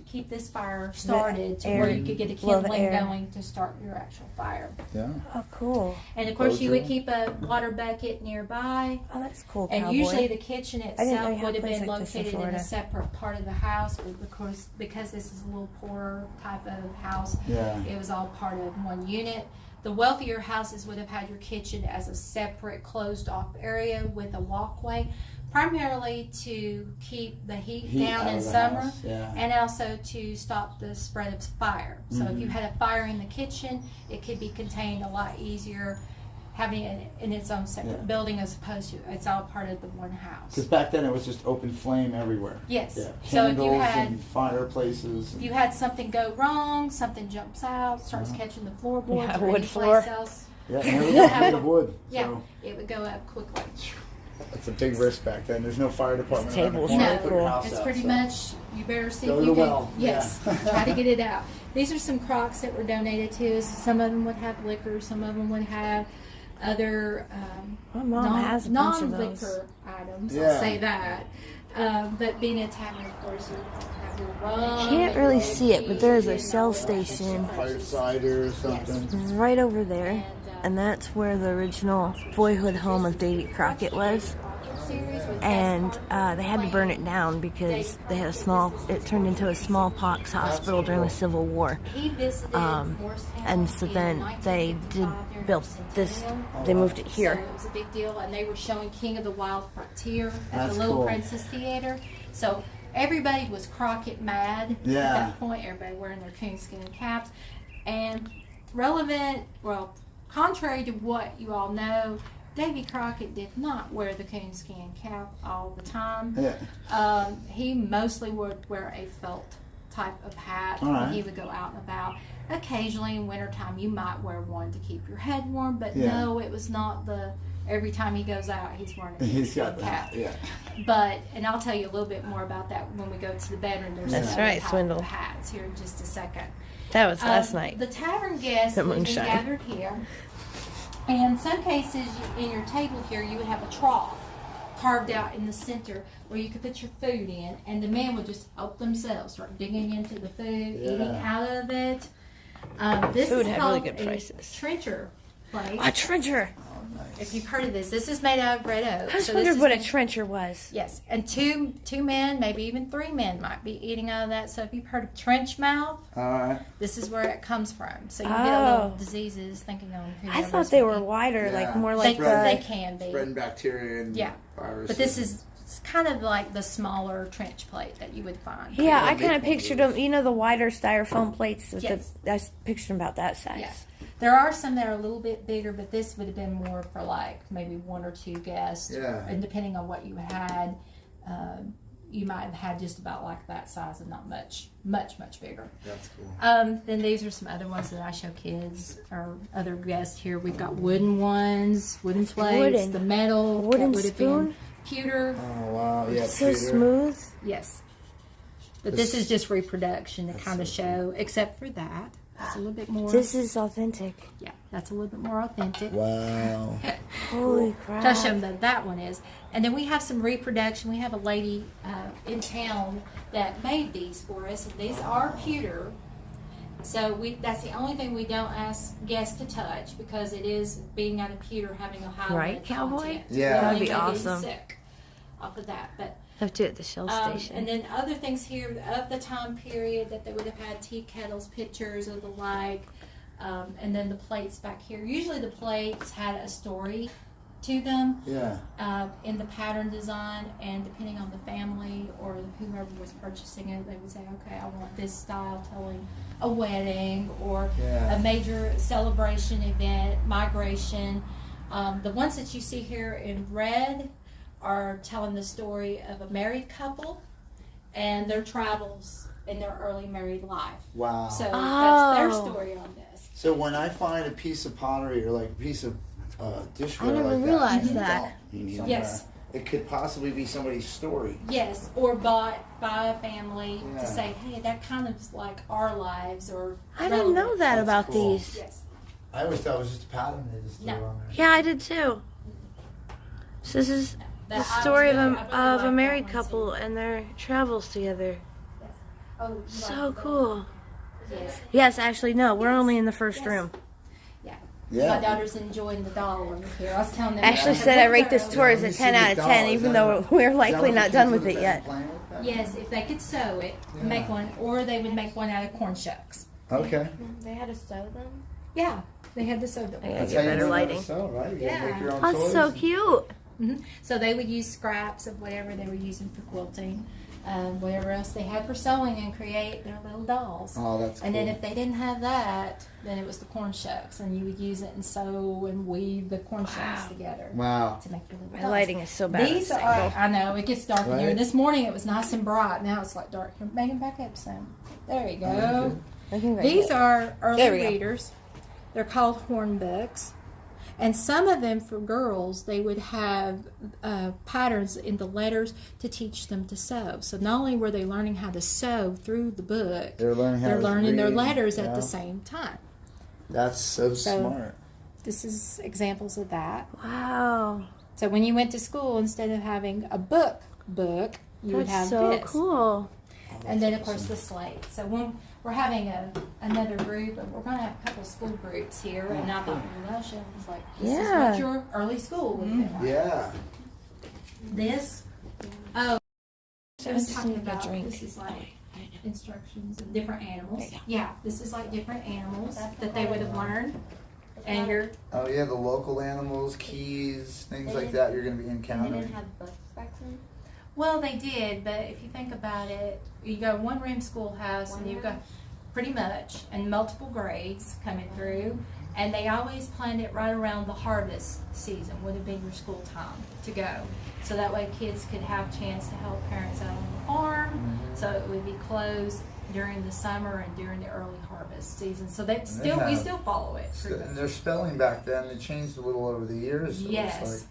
keep this fire started, to
air-
where you could get a
blow the
kindling
air.
going to start your actual fire.
Yeah.
Oh, cool.
And of course,
Blow
you would
through.
keep a water bucket nearby.
Oh, that's cool,
And
Cowboy.
usually the kitchen
didn't know
itself
you had
would have
a place
been
like this in
located in a
Florida.
separate part of the house, but because this is a little poorer type of house,
Yeah.
it was all part of one unit. The wealthier houses would have had your kitchen as a separate closed off area with a walkway, primarily to keep the heat down
out
in
of the
summer,
house, yeah.
and also to stop the spread of fire. So if
Mm-hmm.
you had a fire in the kitchen, it could be contained a lot easier having it in its own separate
Yeah.
building, as opposed to it's all part of the one house.
Because back then it was just open flame everywhere.
Yes.
Yeah.
So if you
Candles
had
and fireplaces.
if you had something go wrong, something jumps out, starts catching the floorboards
Yeah,
or
wood
any
floor.
place else,
Yeah, and everything's made of wood.
yeah,
So
it would go up quickly.
that's a big risk back then. There's no fire department.
This
around the
table's
corner
not
to put your
cool.
house
It's
out,
pretty
so.
much you better see
Go
if
to
you
the
can.
well,
Yes,
yeah.
try to get it out. These are some crocks that were donated to us. Some of them would have liquor. Some of them would have other
My mom has a bunch of those.
non-liquor items.
Yeah.
I'll say that. But being a tavern, of course, you have your rum.
Can't
and
really
your
see it, but there's a
whiskey and
Shell
all that
station
Fire cider or something.
right over there. And that's where the original Boyhood home of Davey Crockett was. And they had to burn it down because they had it turned into a smallpox hospital during the Civil War.
He visited Morristown
And so
in
then they
1955 there in
built
the
this,
Centennial.
they moved it
So
here.
it was a big deal, and they were showing King of the Wild Frontier at
That's
the Little
cool.
Princess Theater. So everybody was Crockett mad at
Yeah.
that point. Everybody wearing their Coon Skin Caps. And contrary to what you all know, Davy Crockett did not wear the Coon Skin Cap all the time.
Yeah.
He mostly would wear a felt type of hat
All
when
right.
he would go out and about. Occasionally in wintertime you might wear one to keep your head warm, but
Yeah.
no, it was not every time he goes out he's wearing a
He's
Coon
got
Skin
that.
cap.
Yeah.
And I'll tell you a little bit more about that when we go to the bedroom. There's
That's
another
right,
type
Swindle.
of hats here in just a second.
That was last night.
The tavern guests
The
have been
moonshine.
gathered here. And in some cases, in your table here, you would have a trough carved out in the center where you could put your food in, and the men would just help themselves, start digging into the food, eating out of it. This
Food
is
had
called
really good
a
prices.
trencher plate.
A trencher.
If you've heard of this, this is made out of red oak.
I just
So
wondered
this
what a
is-
trencher was.
Yes, and two men, maybe even 3 men might be eating out of that. So if you've heard of trench mouth,
All right.
this is where it comes from. So you get a little diseases thinking on who.
I thought they were wider, like more like
they
the.
can be.
Spreading bacteria and viruses.
But this is kind of like the smaller trench plate that you would find.
Yeah, I
make
kind of
one of
pictured
those.
them. You know, the wider styrofoam plates. With
Yes.
I pictured them about that size.
Yes. There are some that are a little bit bigger, but this would have been more for like maybe 1 or 2 guests.
Yeah.
And depending on what you had, you might have had just about like that size and not much bigger.
That's cool.
Then these are some other ones that I show kids or other guests here. We've got wooden ones, wooden plates,
Wooden.
the metal,
Wooden
that would have
spoon?
been pewter.
Oh wow. Yeah.
So
Peter.
smooth.
Yes. But this is just reproduction to kind of show, except for that. That's a little bit more.
This is authentic.
Yeah, that's a little bit more authentic.
Wow.
Holy crap.
I'll show them that one is. And then we have some reproduction. We have a lady in town that made these for us. And these are pewter. So that's the only thing we don't ask guests to touch because it is being out of pewter having a high
Right,
lead
cowboy?
content.
Yeah.
Really
That'd be
may get
awesome.
Sick off of that. But
Have to at the Shell station.
and then other things here of the time period that they would have had tea kettles, pitchers, or the like. And then the plates back here. Usually the plates had a story to them
Yeah.
in the pattern design, and depending on the family or whoever was purchasing it, they would say, okay, I want this style telling a wedding or a major celebration event, migration. The ones that you see here in red are telling the story of a married couple and their travels in their early married life.
Wow.
So that's their story on this.
So when I find a piece of pottery or like a piece of dishware,
I never
like
realized
that,
that.
Yes.
it could possibly be somebody's story.
Yes, or bought by a family
Yeah.
to say, hey, that kind of is like our lives or
I didn't know that
That's
about
cool.
these.
Yes.
I always thought it was just a pattern they just threw
No.
on there.
Yeah, I did too. So this is the
That I
story
really-
of
I
a,
really
of
like
a
that
married
one,
couple
too.
and their travels together.
Oh, you
So
like that?
cool.
Yes.
Yes, actually, no, we're only in the first room.
Yeah.
Yeah.
My daughter's enjoying the doll one here. I was telling them.
Ashley
that-
said I rate this tour as
Let
a
me see
10
the
out of
doll.
10,
Is
even
that
though
what-
we're
is that
likely
what the
not done
kids
with
would
it
have
yet.
been playing with back
Yes, if they could sew it, make one, or they would make one out of corn shucks.
then? Okay.
They had to sew them?
Yeah, they had to sew them.
Yeah,
That's
get
how you
better
learn how to
lighting.
sew, right? You gotta make your own
That's
toys.
so cute.
So they would use scraps of whatever they were using for quilting, whatever else they had for sewing, and create their little dolls.
Oh, that's
And
cool.
then if they didn't have that, then it was the corn shucks, and you would use it and sew and weave the corn shucks together
Wow.
to make your little
My
dolls.
lighting is so bad.
These
at
are,
this angle.
I know, it gets dark in here.
Right.
This morning it was nice and bright. Now it's like dark. Here, Megan, back up some. There you go. These are early
There we go.
readers. They're called horn books. And some of them for girls, they would have patterns in the letters to teach them to sew. So not only were they learning how to sew through the book,
They're learning how
they're
to
learning their
read,
letters
yeah.
at the same time.
That's so
So-
smart.
This is examples of that.
Wow.
So when you went to school, instead of having a book, you would have
That's so
this.
cool.
And then, of course, the slate. So when we're having another group, and we're going to have a couple of school groups here, and I thought, well, that show was like, this is
Yeah.
what your early school would have been like.
Yeah.
This, oh, I was
Just
talking
need a
about,
drink.
this is like instructions of different animals. Yeah, this is like different animals that they would have learned. And you're,
Oh yeah, the local animals, keys, things like that you're going to be encountering.
books back then?
well, they did, but if you think about it, you go one room schoolhouse and you've got pretty much, and multiple grades coming through, and they always planned it right around the harvest season would have been your school time to go. So that way kids could have a chance to help parents out on the farm, so it would be closed during the summer and during the early harvest season. So they still, we
have-
still follow it.
And their spelling back then, they changed a little over the years. So
Yes,
It's like,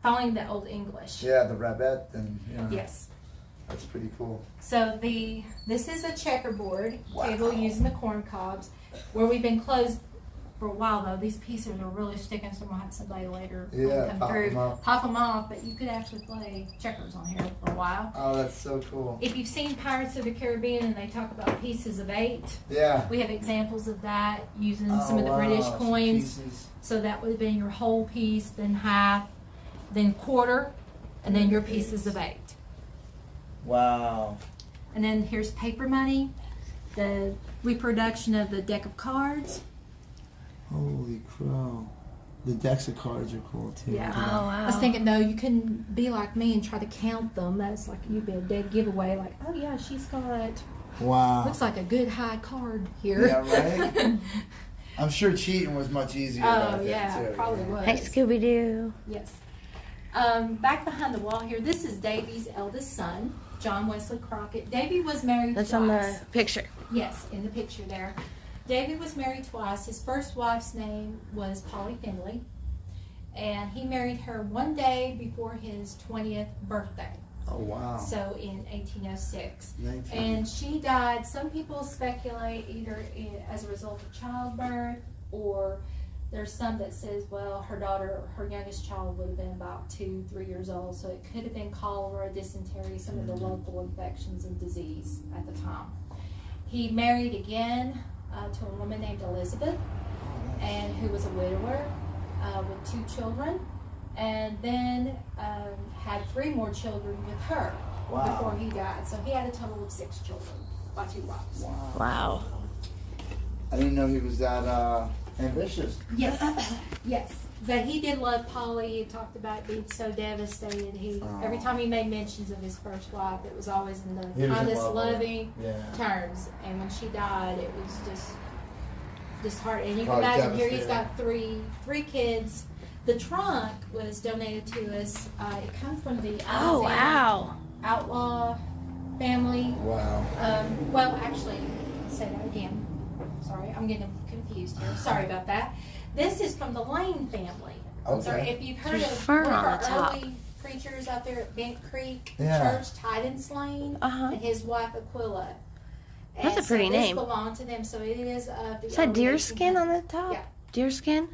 following the old English.
yeah, the rabbit and, you know,
Yes.
that's pretty cool.
So this is a checkerboard table using the corn cobs, where we've been closed for a while though. These pieces are really sticking, so I'm gonna have somebody later
Yeah,
come through, pop them off. But you could actually play checkers on here for a while.
Oh, that's so cool.
If you've seen Pirates of the Caribbean and they talk about pieces of 8,
Yeah.
we have examples of that using some of the British coins. So that would have been your whole piece, then half, then quarter, and then your pieces of 8.
Wow.
And then here's paper money, the reproduction of the deck of cards.
Holy crow. The decks of cards are cool too.
Yeah.
Oh, wow.
I was thinking, though, you can be like me and try to count them. That's like you'd be a dead giveaway. Like, oh yeah, she's got,
Wow.
looks like a good high card here.
Yeah, right? I'm sure cheating was much easier back
Oh
then
yeah,
too.
probably was.
Hey, Scooby-Doo.
Yes. Back behind the wall here, this is Davey's eldest son, John Wesley Crockett. Davey was married
That's
twice.
on the picture.
Yes, in the picture there. Davey was married twice. His first wife's name was Polly Finley, and he married her one day before his 20th birthday.
Oh, wow.
So in 1806.
19.
And she died, some people speculate, either as a result of childbirth, or there's some that says, well, her daughter, her youngest child would have been about 2-3 years old, so it could have been cholera, dysentery, some of the local infections and disease at the time. He married again to a woman named Elizabeth, and who was a widower with 2 children, and then had 3 more children with her before he died. So he had a total of 6 children by 2 wives.
Wow.
I didn't know he was that ambitious.
Yes, yes. But he did love Polly. He talked about being so devastated. Every time he made mentions of his first wife, it was always in the
He was in
kindest,
love with her.
loving
Yeah.
terms. And when she died, it was just hard. And you can
Probably
imagine here he's
devastating.
got three kids. The trunk was donated to us. It comes from the
Oh, wow.
outlaw family.
Wow.
Well, actually, say that again. Sorry, I'm getting confused here. Sorry about that. This is from the Lane family.
Okay.
Sorry, if you've heard
There's
of
fur
one of
on
our
the top.
early preachers out there at Bent Creek
Yeah.
Church, Tidance Lane,
Uh-huh.
and his wife Aquila.
That's a pretty
so
name.
This belonged to them, so it is the.
Is that
early
deer
1800s.
skin on the top?
Yeah.
Deer skin?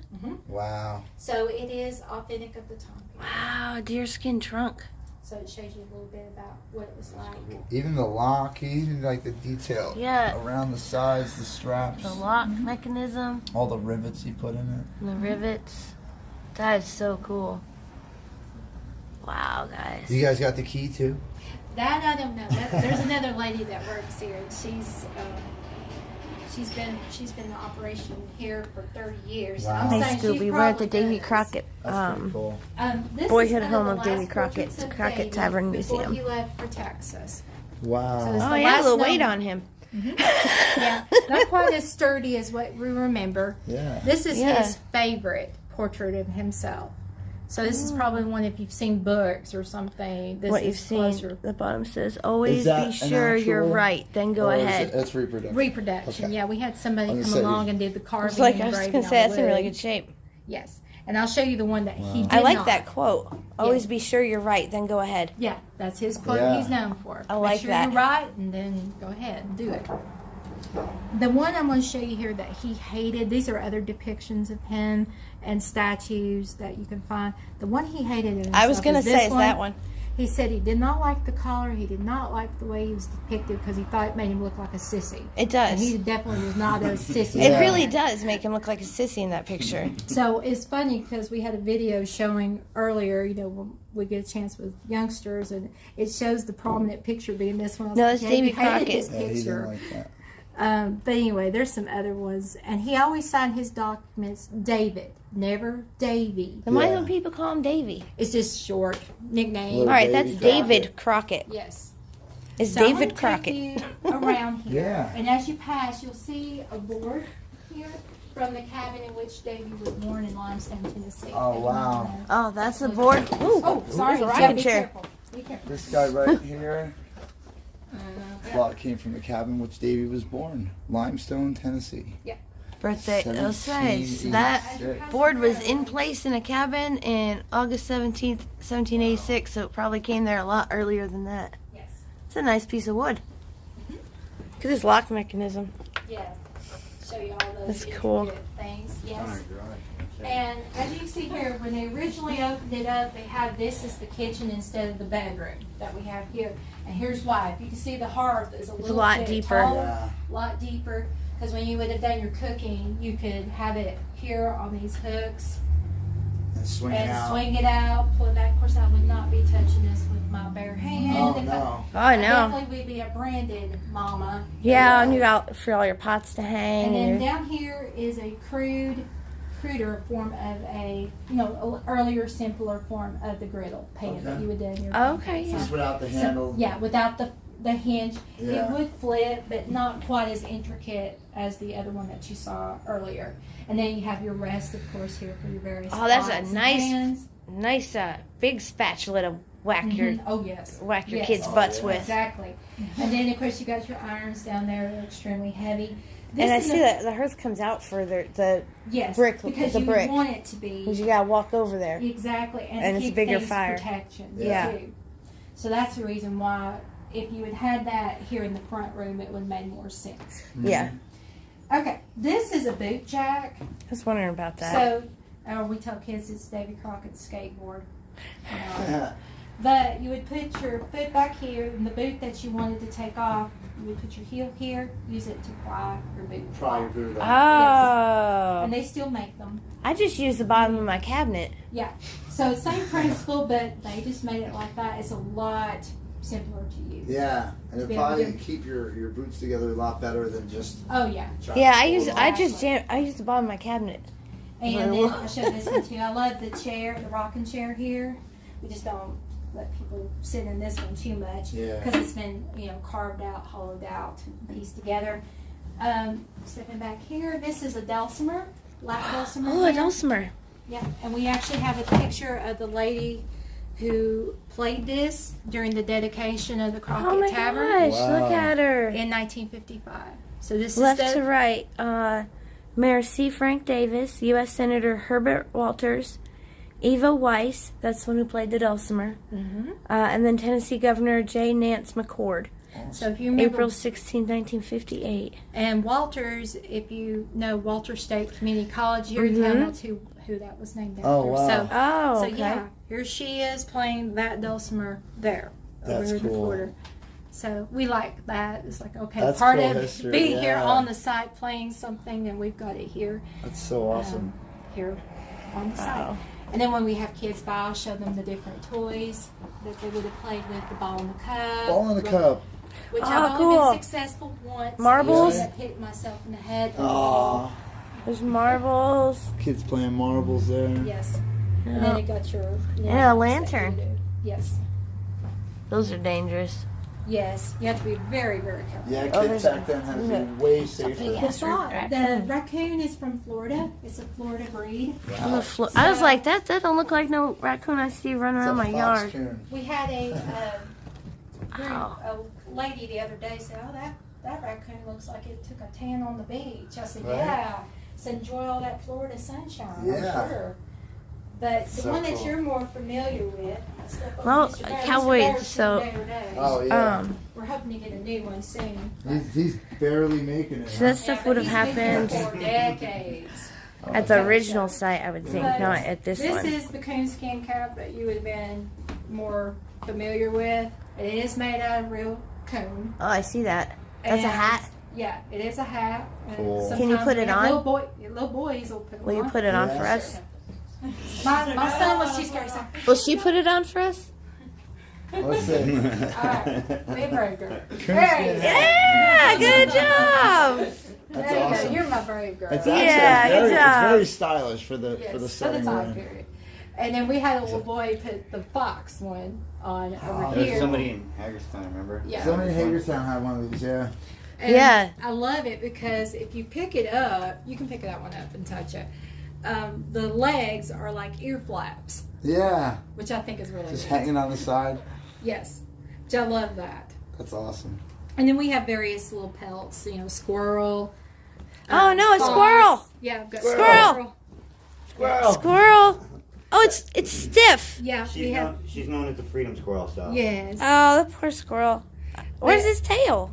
Wow.
So it is authentic of the time period.
Wow, deer skin trunk.
So it shows you a little bit about what it was like.
Even the lock, even like the detail
Yeah.
around the sides, the straps,
The lock mechanism,
all the rivets he put in it.
and the rivets. That is so cool. Wow, guys.
You guys got the key too?
That I don't know. There's another lady that works here. And she's been in operation here for 30 years.
Wow.
I'm
Hey,
saying
Scooby,
she
we're at the
probably
Davy
does.
Crockett
That's pretty cool.
This is
Boyhood
one
home
the
of Davy
last
Crockett,
portraits of
Crockett
Davey
Tavern
before
Museum.
he left for Texas.
Wow.
So this-
Oh,
the
he had a
last
little weight
number.
on him.
Yeah, not quite as sturdy as what we remember.
Yeah.
This is
Yeah.
his favorite portrait of himself. So this is probably one if you've seen books or something. This
What
is
you've seen,
closer.
the bottom says, always
Is that
be
an
sure you're
actual-
right, then go
Or is
ahead.
it- That's reproduction.
Reproduction.
Okay.
Yeah, we had somebody
I was
come
gonna say,
along and did the carving.
It's like,
and
I was
engraving
going to say,
on
that's in really
wood.
good shape.
Yes, and I'll show you the one that he did
I like
not.
that quote. Always be sure you're right, then go ahead.
Yeah, that's his quote
Yeah.
he's known for.
I like
Make sure
that.
you're right, and then go ahead and do it. The one I'm going to show you here that he hated, these are other depictions of him and statues that you can find. The one he hated in himself
I was going to
is this
say, is that one.
He said he did not like the collar. He did not like the way he was depicted because he thought it made him look like a sissy.
It
And he
does.
definitely was not a sissy.
It
Yeah.
really does make him look like a sissy in that picture.
So it's funny because we had a video showing earlier, you know, when we get a chance with youngsters, and it shows the prominent picture being this one. I was
No,
like,
that's
yeah,
Davy
he hated
Crockett.
this
Yeah, he
picture.
didn't like that.
But anyway, there's some other ones. And he always signed his documents David, never Davy.
Then why
Yeah.
don't people call him Davy?
It's just short nickname.
Little
All right,
Davy
that's
Crockett.
David Crockett.
Yes.
It's
So I'm
David
gonna
Crockett.
take you around here.
Yeah.
And as you pass, you'll see a board here from the cabin in which Davy was born in Limestone, Tennessee.
Oh, wow.
Oh, that's the board. Ooh,
Oh, sorry.
there's a
Yeah,
rocking
be
chair.
careful. Be careful.
This guy right here. Well, it came from the cabin which Davy was born, Limestone, Tennessee.
Birthday. It'll say so that
1786.
board was in place in a cabin in August 17th, 1786, so it probably came there a lot earlier than that.
Yes.
It's a nice piece of wood. Look at this lock mechanism.
Yeah. show you all those
That's cool.
intricate things. Yes.
On our garage.
And as you can see here, when they originally opened it up, they had this as the kitchen instead of the bedroom that we have here. And here's why. If you can see, the hearth is a little
lot
bit
deeper.
taller,
Yeah.
a lot deeper. Because when you would have done your cooking, you could have it here on these hooks
And swing
and
out.
swing it out, pull it back. Of course, I would not be touching this with my bare hand.
Oh
If
no.
Oh, no.
Definitely would be a branded mama.
Yeah, and you got for all your pots to hang.
And then
And
down here is a cruder form of a, earlier, simpler form of the griddle pan that
Okay.
you would do in your
Okay, yeah.
Just without the
So,
handle.
yeah, without the hinge.
Yeah.
It would flip, but not quite as intricate as the other one that you saw earlier. And then you have your rest, of course, here for your various
Oh, that's a
pots and
nice-
pans.
nice big spatula to whack your
Mhm. Oh, yes.
whack your
Yes.
kids'
Oh,
butts
yeah.
with.
Exactly. And then, of course, you got your irons down there. They're extremely heavy. This
And I
is
see
a-
that the hearth comes out further. The
Yes,
brick-
because
the
you
brick.
want it to be
because you gotta walk over there.
exactly, and
And
to
it's
keep
bigger
things
fire.
protection.
Yeah.
Too. So that's the reason why, if you had had that here in the front room, it would have made more sense.
Yeah,
Okay, this is a boot jack.
I was wondering about that.
So, we tell kids it's Davey Crockett's skateboard. But you would put your foot back here, and the boot that you wanted to take off, you would put your heel here, use it to pry your boot.
Try your boot out.
Oh,
And they still make them.
I just used the bottom of my cabinet.
Yeah. So same principle, but they just made it like that. It's a lot simpler to use.
Yeah, and it
be able to
probably
do-
keep your boots together a lot better than just.
Oh yeah.
trying
Yeah,
to
I
pull
use
them
I
off.
just jam I use the bottom of my cabinet.
And then I'll show this one too. I love the chair, the rocking chair here. We just don't let people sit in this one too much
Yeah.
because it's been carved out, hollowed out, pieced together. Stepping back here, this is a dulcimer, lap dulcimer.
Oh, a
here.
dulcimer.
Yeah, and we actually have a picture of the lady who played this during the dedication of the Crockett
Oh my
Tavern
gosh,
Wow.
look at her.
in 1955. So this
Left
is
to
the
right, Mayor C. Frank Davis, U.S. Senator Herbert Walters, Eva Weiss, that's the one who played the dulcimer, and then Tennessee Governor J. Nance McCord,
So if you remember,
April 16, 1958.
and Walters, if you know Walter State Community College, Uniontown, that's who that was named after.
Oh, wow.
So,
Oh,
so
okay.
yeah, here she is playing that dulcimer there
That's
over in the
cool.
corner. So we like that. It's like, okay,
That's
part
cool
of
history,
being here
yeah.
on the site playing something, and we've got it here.
That's so awesome.
Here on the site.
Wow.
And then when we have kids by, I'll show them the different toys that they would have played with, the ball in the cup.
Ball in the cup.
Which
Oh,
I've only
cool.
been successful once.
Marbles?
I hit myself in the head.
Oh,
There's marbles.
kids playing marbles there.
Yes. And then it got your...
And a lantern.
Yes.
Those are dangerous.
Yes. You have to be very, very careful.
Yeah,
Oh,
kids
there's
back then had to
there's
be way safer.
Yeah.
The raccoon is from Florida. It's a Florida breed.
On the floor. I was like, that don't look like no raccoon I see running
It's
around
a
my
fox
yard.
coon.
We had a
Wow.
lady the other day said, "Oh, that raccoon looks like it took a tan on the beach." I said,
Right.
"Yeah." So enjoy all that Florida sunshine.
Yeah.
I'm sure. But the
So
one that
cool.
you're more familiar with, stuff
Well,
over Mr. Bear.
Cowboy,
Mr. Bear's
so-
from Bear Days.
Oh yeah.
We're hoping to get a new one soon.
He's barely making it.
So that stuff would have
Yeah, but he's been
happened
here for decades.
at the original site, I would think,
But
not at this
This
one.
is the Coon Skin Cap that you would have been more familiar with. It is made out of real coon.
Oh, I see that. That's a
And-
hat.
Yeah, it is a hat. And
Cool.
Can you
sometimes
put
we
it
have
on?
Little boys will put it
Will you
on.
put it on
Yeah.
for us?
My son was too scared. He's like,
Will she put it on for us?
Let's see.
all right, we brave girl.
Coon
There
skin
you
hat.
Yeah, good job.
That's
There you
awesome.
go. You're my brave girl.
It's
Yeah,
actually
good
very,
job.
it's very stylish for the
Yes,
for the
for
setting
the
we're
time
in.
period. And then we had a little boy put the fox one on over
Oh,
There's
here.
somebody in Hagerstown, remember?
Yeah.
Somebody in Hagerstown had one of these, yeah.
And
Yeah.
I love it because if you pick it up, you can pick that one up and touch it. The legs are like ear flaps,
Yeah.
which I think is really
Just
neat.
hanging on the side.
Yes, which I love that.
That's awesome.
And then we have various little pelts, squirrel.
Oh, no, a
fox.
squirrel.
Yeah, I've got
Squirrel.
Squirrel.
Squirrel. Oh, it's stiff.
Yeah, we have.
She's known as the Freedom Squirrel, so.
Yes.
Oh, the poor squirrel. Where's his tail?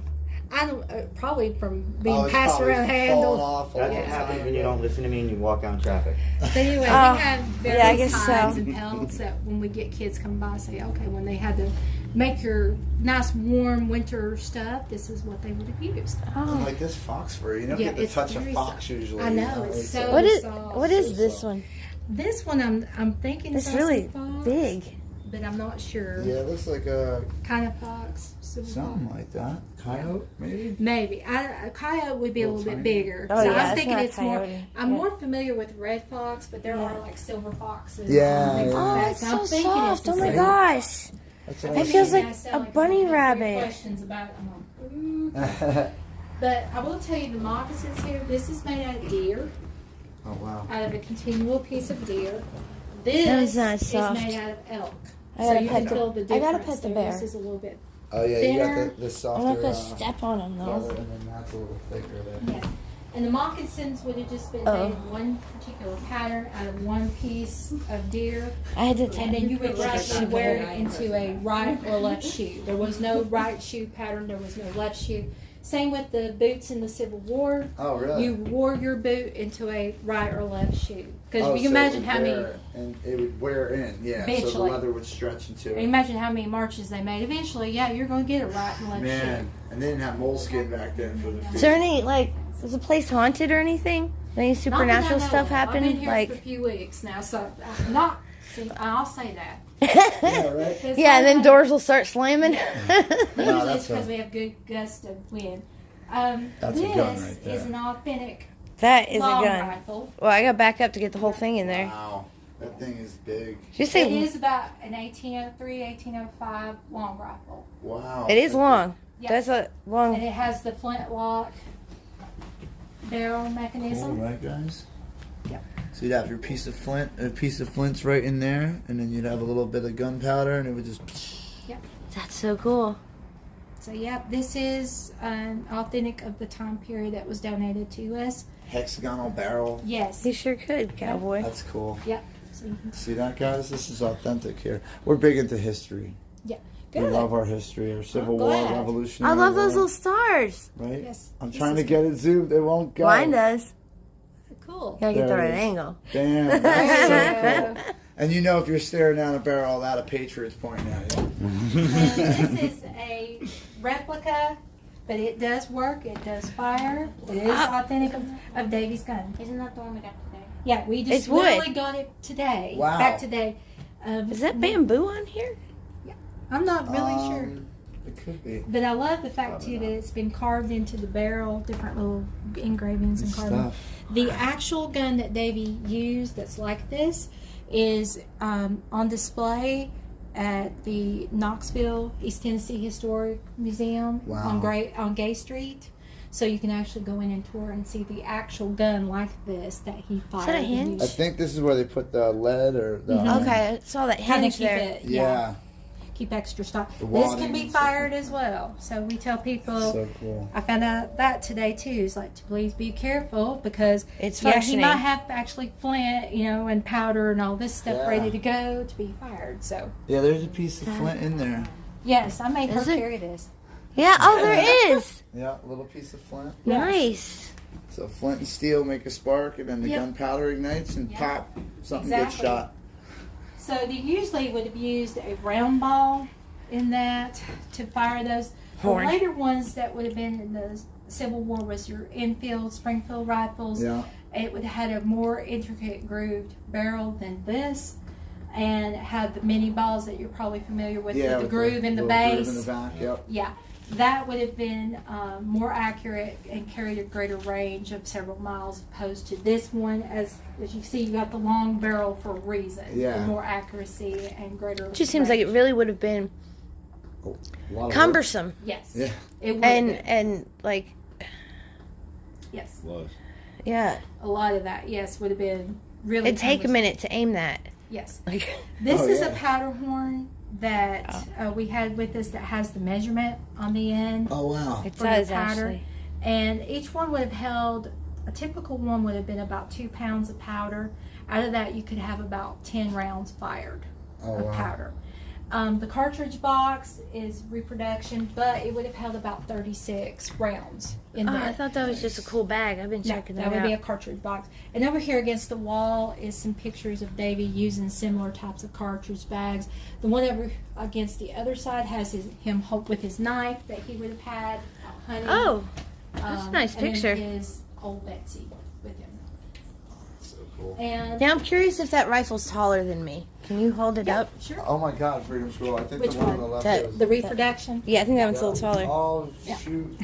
I don't probably from being
Oh, it's
passed
probably
around
falling
handle.
off a
That's
long
what happens
time
when you
ago.
don't listen to me and you walk out in traffic.
But anyway, we
Oh,
have
yeah, I
various
guess
hides
so.
and pelts that when we get kids come by, say, okay, when they had to make your nice warm winter stuff, this is what they would have used.
Oh.
Like this fox fur, you don't
Yeah,
get to
it's
touch a
very
fox
soft.
usually.
I
you
know, it's so
What is
soft.
what is this one?
This one I'm thinking
It's
also
really
fox,
big.
but I'm not sure.
Yeah, it looks like a
Kind of fox, silver
something
fox.
like that. Coyote, maybe.
Maybe a coyote would be a
Little
little bit
tiny.
bigger.
Oh,
so
yeah,
I'm
it's
thinking
not
it's more.
coyote.
I'm
Yeah.
more familiar with red fox, but there are like silver foxes.
Yeah,
and things
yeah.
Oh,
like that.
it's
So
so
I'm thinking it's
soft.
the
Oh my
same.
gosh.
That's
It
what
feels like
I
a
sound
bunny
I have
rabbit.
Questions about it. I'm like,
I
but I will tell you the moccasins here. This is made out of deer,
Oh wow.
out of a continual piece of deer.
That
This
is not
is
soft.
made out of elk.
I
So
gotta
you
pet
can feel the
the- I
difference.
gotta pet the
there.
bear.
This is a little bit
Oh yeah, you
thinner.
got the
I'm
softer
not gonna step on him
leather,
though.
and then that's a little thicker there.
Yes. And the moccasins would have just been
Oh.
made of one particular pattern out of one piece of deer.
I had to
And then you would rightly wear it into a right or left shoe. There was no right shoe pattern. There was no left shoe. Same with the boots in the Civil War.
Oh really?
You wore your boot into a right or left shoe. Because
Oh,
you can
so it
imagine
would
how many.
wear- and it would wear in, yeah. So the
Eventually.
leather would stretch into it.
Imagine how many marches they made. Eventually, yeah, you're going to get a right and left
Man, and they didn't have moleskin back then for the feet.
Is there any like was the place haunted or anything? Any
shoe.
supernatural
Not that I know
stuff
of.
happen?
I've been here
Like
for a few weeks now, so I'm not. See, I'll say that.
Yeah, right.
It's
yeah, and then
like-
doors will start slamming.
Usually
Wow,
it's
that's
because
a-
we have good gusts of wind.
That's a
This
gun right there.
is an authentic
That is a
long
gun.
rifle.
Well, I got back up to get the whole thing in there.
Wow, that thing is big.
Did you
It
say
is about an 1803, 1805 long rifle.
Wow.
it is long?
Yeah.
That's a
And
long.
it has the flintlock barrel
Cool,
mechanism.
right, guys?
Yep.
So you'd have your piece of flint, a piece of flint's right in there, and then you'd have a little bit of gunpowder, and it would just.
That's so cool.
So, yeah, this is authentic of the time period that was donated to us.
Hexagonal barrel.
Yes.
You sure could, cowboy.
That's cool.
Yep. So you can
See that, guys? This is authentic here. We're big into history. We
Good.
love our history, our Civil War,
glad.
Revolutionary
I love those
War,
little stars.
right?
Yes.
I'm
This
trying
is
to get it zoomed. It won't go.
Mine does.
Cool.
Gotta get the
There
right
it is.
angle.
Damn, that's so
There you
cool. And you know if you're staring down a barrel, that a Patriot's pointing at you.
And this is a replica, but it does work. It does fire. It is authentic of Davey's gun.
Isn't that the one we got today?
Yeah, we
It's
just
wood.
literally got it today.
Wow.
Back today.
Is that bamboo on here?
I'm not really sure.
It could be.
But I love the fact,
Probably
too, that
not.
it's been carved into the barrel, different little engravings and
Good
carvings.
stuff.
The actual gun that Davey used that's like this is on display at the Knoxville, East Tennessee Historic Museum
Wow.
on Gay Street. So you can actually go in and tour and see the actual gun like this that he fired.
that a
and
hinge?
I
used.
think this is where they put the lead or the.
Okay, I saw that
Kinda
hinge
keep
there.
it,
Yeah.
keep extra stock.
The
This
wadding
can be
and stuff.
fired as well. So we tell people.
So cool.
I found out that today too. It's like to please be careful because
It's
he
functioning.
might have actually flint, and powder and all this stuff
Yeah.
ready to go to be fired. So
Yeah, there's a piece of flint in there.
yes, I made her
Is it?
carry this.
Yeah, oh, there is.
Yeah, a little piece of flint.
Yes.
Nice.
So flint and steel make a spark, and then the
Yep.
gunpowder ignites, and
Yeah.
pop, something gets
Exactly.
shot.
So they usually would have used a round ball in that to fire those. The
Horn.
later ones that would have been in the Civil War was your Enfield, Springfield rifles.
Yeah.
It would have had a more intricate grooved barrel than this, and it had the mini balls that you're probably familiar with
Yeah,
the
with
groove in the
little
base.
Groove in the back. Yep.
Yeah, that would have been more accurate and carried a greater range of several miles, opposed to this one. As you see, you got the long barrel for a reason,
Yeah.
for more accuracy and greater.
It just seems like it really would have been
A lot of work.
cumbersome
Yes.
Yeah.
It would have been.
and like
Yes.
Was.
yeah,
A lot of that, yes, would have been really.
it'd take a
cumbersome.
minute to aim that.
Yes.
Like
This
Oh,
is
yeah.
a powder horn that we had with us that has the measurement on the end.
Oh wow.
it
For your
does
powder.
actually.
And each one would have held, a typical one would have been about 2 pounds of powder. Out of that, you could have about 10 rounds fired
Oh
of
wow.
powder. The cartridge box is reproduction, but it would have held about 36 rounds in there.
I thought that was just a cool bag. I've been checking
that
that
would
out.
be a cartridge box. And over here against the wall is some pictures of Davey using similar types of cartridge bags. The one over against the other side has him with his knife that he would have had hunting.
Oh, that's a nice
and then
picture.
his old Betsy with him.
So cool.
And
Now I'm curious if that rifle's taller than me. Can you hold it up?
sure.
Oh my God, Freedom Squirrel. I think
Which
the one on
one?
the left
That-
is.
The reproduction.
Yeah, I think that one's a little taller.
Oh,
Yeah.
shoot.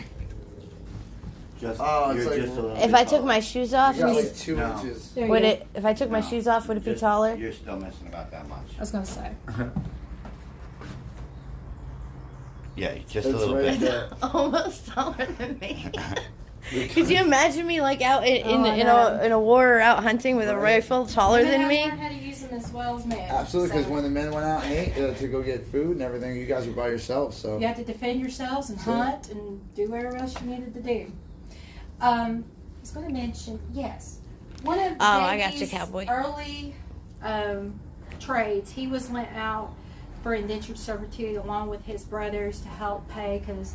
Just,
Oh, it's
you're
like-
just a little
If
bit
I took
taller.
my shoes off,
You got
would
like 2
No.
inches.
There you go.
it? If I took my
No.
shoes off, would it be
Just-
taller?
You're still missing about that much.
I was going to say.
Yeah, just a
It's
little
right
bit.
there.
Almost taller than me. Could you imagine me like out in
Oh, I know.
a war or out hunting with a rifle taller than me?
I learned how to use them as well as men.
Absolutely, because
So
when the men went out and ate to go get food and everything, you guys were by yourselves. So
you have to defend yourselves and
That's it.
hunt and do whatever else you needed to do. I was going to mention, yes, one of
I got you,
Davey's
cowboy.
early trades, he was lent out for indentured servitude along with his brothers to help pay because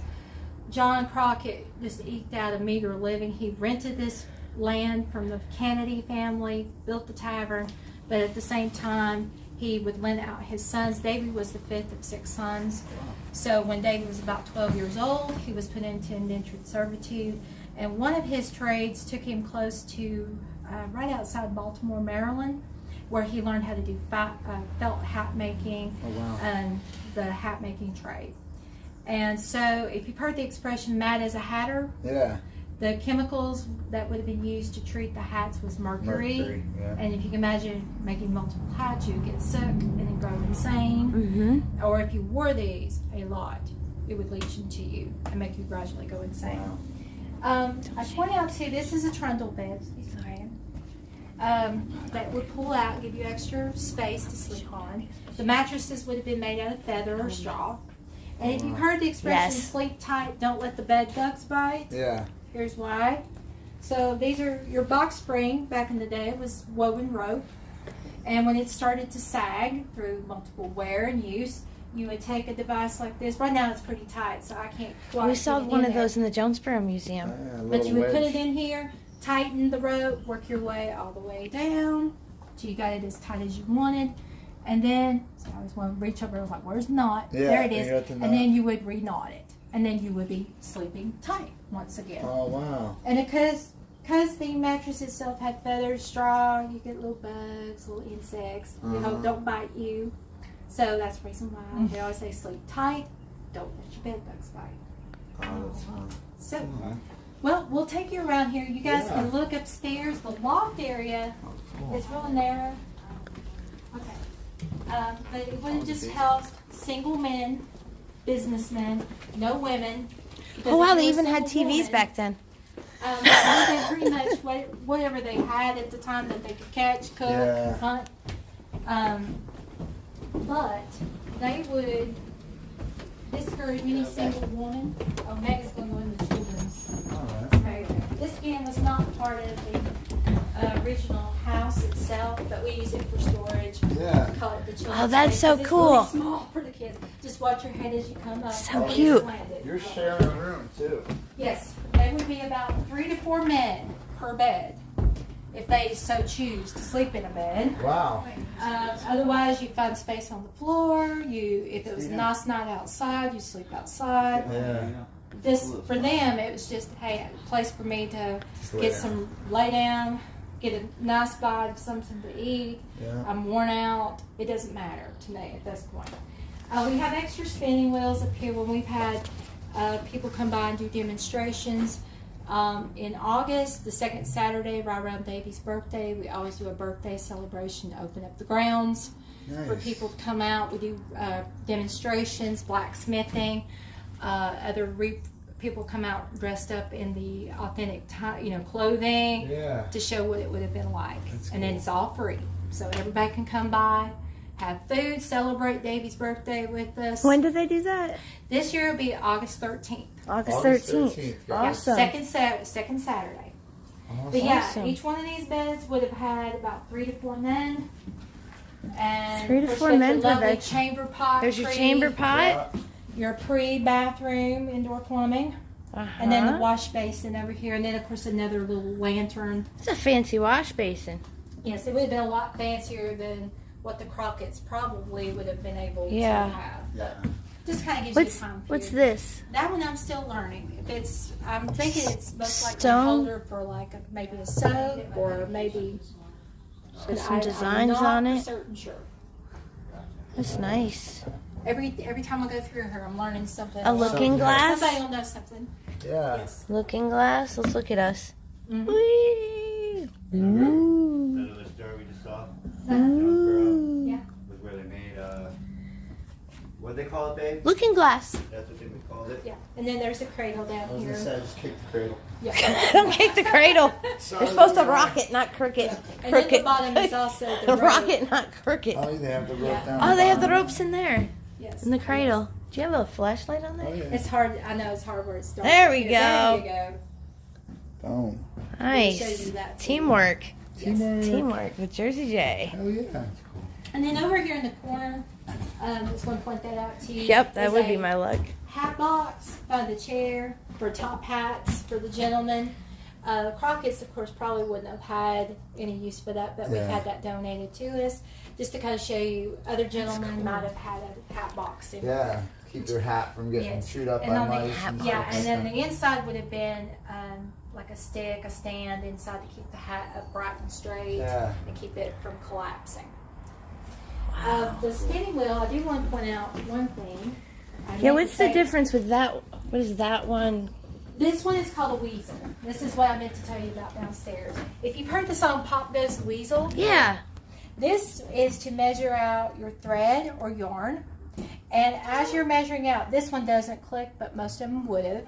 John Crockett just eked out a meager living. He rented this land from the Kennedy family, built the tavern, but at the same time, he would lend out his sons. Davey was the 5th of 6 sons. So when Davey was about 12 years old, he was put into indentured servitude. And one of his trades took him close to right outside Baltimore, Maryland, where he learned how to do felt hat making and the hat making trade. And so if you've heard the expression mad as a hatter,
yeah,
the chemicals that would have been used to treat the hats was mercury.
yeah.
And if you can imagine making multiple hats, you would get sick and then go insane.
Mm-hmm.
Or if you wore these a lot, it would leach into you and make you gradually go insane.
Wow.
I point out too, this is a trundle bed. Sorry. That would pull out and give you extra space to sleep on. The mattresses would have been made out of feather or straw. And if you've heard the expression
Yes.
sleep tight, don't let the bed bugs bite,
Yeah.
here's why. So these are your box spring. Back in the day, it was woven rope. And when it started to sag through multiple wear and use, you would take a device like this. Right now it's pretty tight, so I can't quite
We saw
get it
one
in
of
there.
those in the Jonesboro Museum.
Yeah, a
But
little
you would put
wedge.
it in here, tighten the rope, work your way all the way down till you got it as tight as you wanted. And then, so I always want to reach over and like, where's the knot?
Yeah,
there it
you
is.
got the
And
knot.
then you would re-knot it. And then you would be sleeping tight once again.
Oh wow.
And because the mattress itself had feathers, straw, you get little bugs, little insects, you know, don't bite you. So that's the reason why they always say sleep tight, don't let your bed bugs bite.
Oh, that's fun.
So, well, we'll take you around here. You guys
Yeah.
can look upstairs. The loft area is real narrow. Okay. But it would have just housed single men, businessmen, no women. because
Oh wow,
if
they
you were
even had
single
TVs
woman,
back then.
they pretty much whatever they had at the time that they could catch, cook,
Yeah.
hunt. But they would discourage any single woman. Oh, Meg's going to go in the children's.
All right.
Okay. This again was not part of the original house itself, but we use it for storage.
Yeah.
We call it the children's.
Oh, that's
space,
so
'cause it's
cool.
Really small for the kids. Just watch your head as you come up.
So
Always
cute.
slanted.
You're sharing a room too.
Yes, there would be about 3 to 4 men per bed if they so choose to sleep in a bed.
Wow.
Otherwise, you find space on the floor. If it was a nice night outside, you sleep outside.
Yeah.
This for them, it was just a place for me to
lay
get
down.
some lay down, get a nice bite of something to eat.
Yeah.
I'm worn out. It doesn't matter to me at this point. We have extra spinning wheels up here when we've had people come by and do demonstrations. In August, the second Saturday, right around Davey's birthday, we always do a birthday celebration to open up the grounds for
Nice.
people to come out. We do demonstrations, blacksmithing. People come out dressed up in the authentic, clothing
Yeah.
to show what it would have been like.
That's
And then
cool.
it's all free, so everybody can come by, have food, celebrate Davey's birthday with us.
When did they do that?
This year will be August 13th.
August
August
13th.
13th,
Yeah,
Awesome.
second Saturday. But yeah,
Awesome.
each one of these beds would have had about 3 to 4 men. And
3 to
of course,
4
you got
men
your
per
lovely
bed.
chamber pot.
There's your
pre-
chamber pot.
Your pre-bathroom indoor plumbing. And then the wash basin over here. And then, of course, another little lantern.
It's a fancy wash basin.
Yes, it would have been a lot fancier than what the Crockett's probably would have been able
Yeah.
to have.
Yeah.
Just kind of gives
What's
you time.
what's this?
That one I'm still learning. If it's, I'm thinking it's most likely a
Stone?
holder for like maybe a soap or maybe
With some
I'm
designs
not
on
for
it.
certain sure.
That's nice.
Every time I go through her, I'm learning something.
A looking glass.
Somebody will know something.
Yeah.
Yes.
Looking glass. Let's look at us.
Mhm.
Whee! Ooh.
That other store we just saw?
Ooh.
Yeah.
Was where they made, what'd they call it, babe?
Looking glass.
That's what they called it?
Yeah. And then there's a cradle
I
down
was
here.
gonna say, I just kicked the cradle.
Yeah.
Don't kick the cradle.
Sorry,
They're supposed to
yeah.
rock it, not crooked.
And then
Crooked.
the bottom is also the rope.
Rock it, not crooked.
Oh, they have the rope
Yeah.
down.
Oh, they have the
bottom.
ropes in there.
Yes.
In the cradle. Do you have a flashlight on
Oh,
there?
yeah.
It's hard. I know it's hard where it's dark.
There we
There
go.
you go.
Boom.
Show
Nice.
you that too.
Teamwork.
Teamwork.
Teamwork with Jersey J.
Hell yeah.
And then over here in the corner, just want to point that out to you.
Yep, that
is
would be
a
my luck.
hat box by the chair for top hats for the gentlemen. Crockett's, of course, probably wouldn't have had any use for that, but we've
Yeah.
had that donated to us just to kind of show you other gentlemen might have had a hat box in
Yeah. Keep their hat from getting
Yes.
chewed up
And
by
on the-
mice.
Yeah,
stuff
and then
like
the inside would have been like a stick, a stand inside to keep the hat upright and straight
Yeah.
and keep it from collapsing. The spinning wheel, I do want to point out one thing. I
Yeah,
meant
what's
to
the
say-
difference with that? What is that one?
This one is called a weasel. This is what I meant to tell you about downstairs. If you've heard the song Pop Goes the Weasel,
Yeah.
this is to measure out your thread or yarn. And as you're measuring out, this one doesn't click, but most of them would have.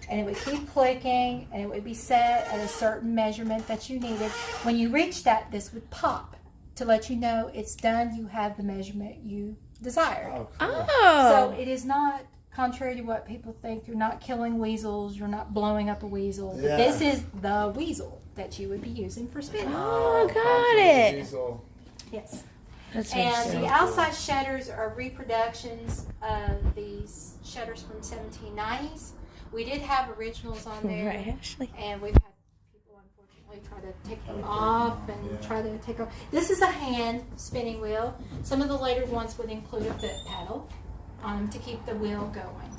And it would keep clicking, and it would be set at a certain measurement that you needed. When you reach that, this would pop to let you know it's done. You have the measurement you desired.
Oh, cool.
Oh.
So it is not, contrary to what people think, you're not killing weasels, you're not blowing up a weasel. But
Yeah.
this is the weasel that you would be using for spinning.
Oh, got
Pumpkin
it.
Weasel.
Yes.
That's
And
interesting.
the outside shutters are reproductions of these shutters from 1790s. We did have originals on there,
Right, Ashley.
and we've had people unfortunately try to take them off and
Yeah.
try to take off. This is a hand spinning wheel. Some of the later ones would include a foot pedal on them to keep the wheel going.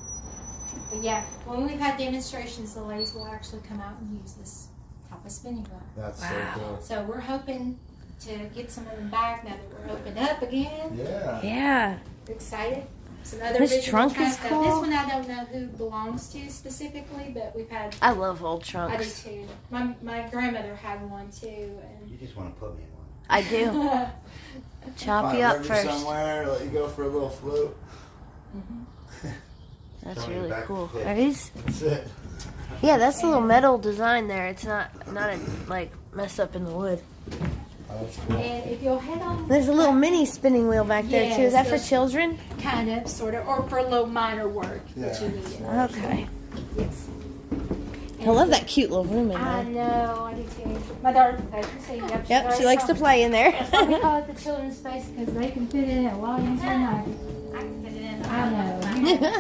But yeah, when we've had demonstrations, the ladies will actually come out and use this type of spinning wheel.
That's
Wow.
so cool.
So we're hoping to get some of them back now that we're opened up again.
Yeah.
We're
Yeah.
excited. Some other
This
original
trunk
kind
is
of stuff.
cool.
This one I don't know who belongs to specifically, but we've had.
I love old
I do
trunks.
too. My grandmother had one too, and
You just want to put me in one.
I do. Chop
Find
you
a
up
river
first.
somewhere, let you go for a little float.
That's
Tell me
really
back
cool.
to the
Are these?
That's it.
Yeah, that's a little metal design there. It's not a like mess up in the wood.
Oh, that's cool.
and if you'll head on,
There's a little mini spinning wheel back there too. Is that for
Yes,
children?
kind of, sort of, or for a little minor work that you
Yeah.
need.
Okay.
Yes.
I love that cute little room in
I
there.
know. I do too. My daughter plays. Yep.
Yep, she likes to play in there.
That's why we call it the children's space because they can fit in a lot easier than I do.
I can fit it in.
I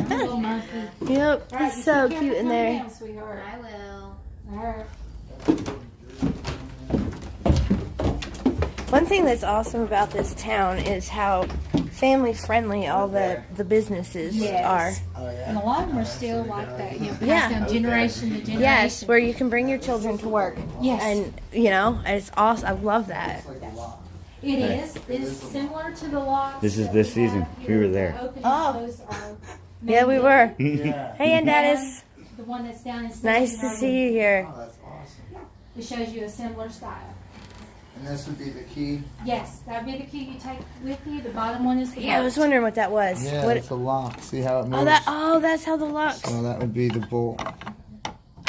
know. Little monkey.
Yep,
All right,
it's
you
so
take care
cute
of
in
the
there.
thumbnail, sweetheart.
I will.
All right.
One thing that's awesome about this town is how family friendly all the businesses
Yes.
are.
Oh,
And a
yeah.
lot of them are still like that. You know,
Yeah.
passed down generation to generation.
Yes, where you can bring your children to work.
Yes.
And you know, it's awesome. I love that.
It's like a lot.
It is. It is similar to the locks.
This is
that
this
we
season.
have
We
here.
were there.
The open
Oh.
close are
Yeah, we
made
were.
Yeah.
Hey, Aunt Addis.
And the one that's down in
Nice
Station
to see you here.
Oh, that's awesome.
It shows you a similar style.
And this would be the key.
Yes, that would be the key you take with you. The bottom one is the
Yeah, I was
bolt.
wondering what that was.
Yeah,
What?
it's a lock. See how it moves?
That's how the locks.
So that would be the bolt.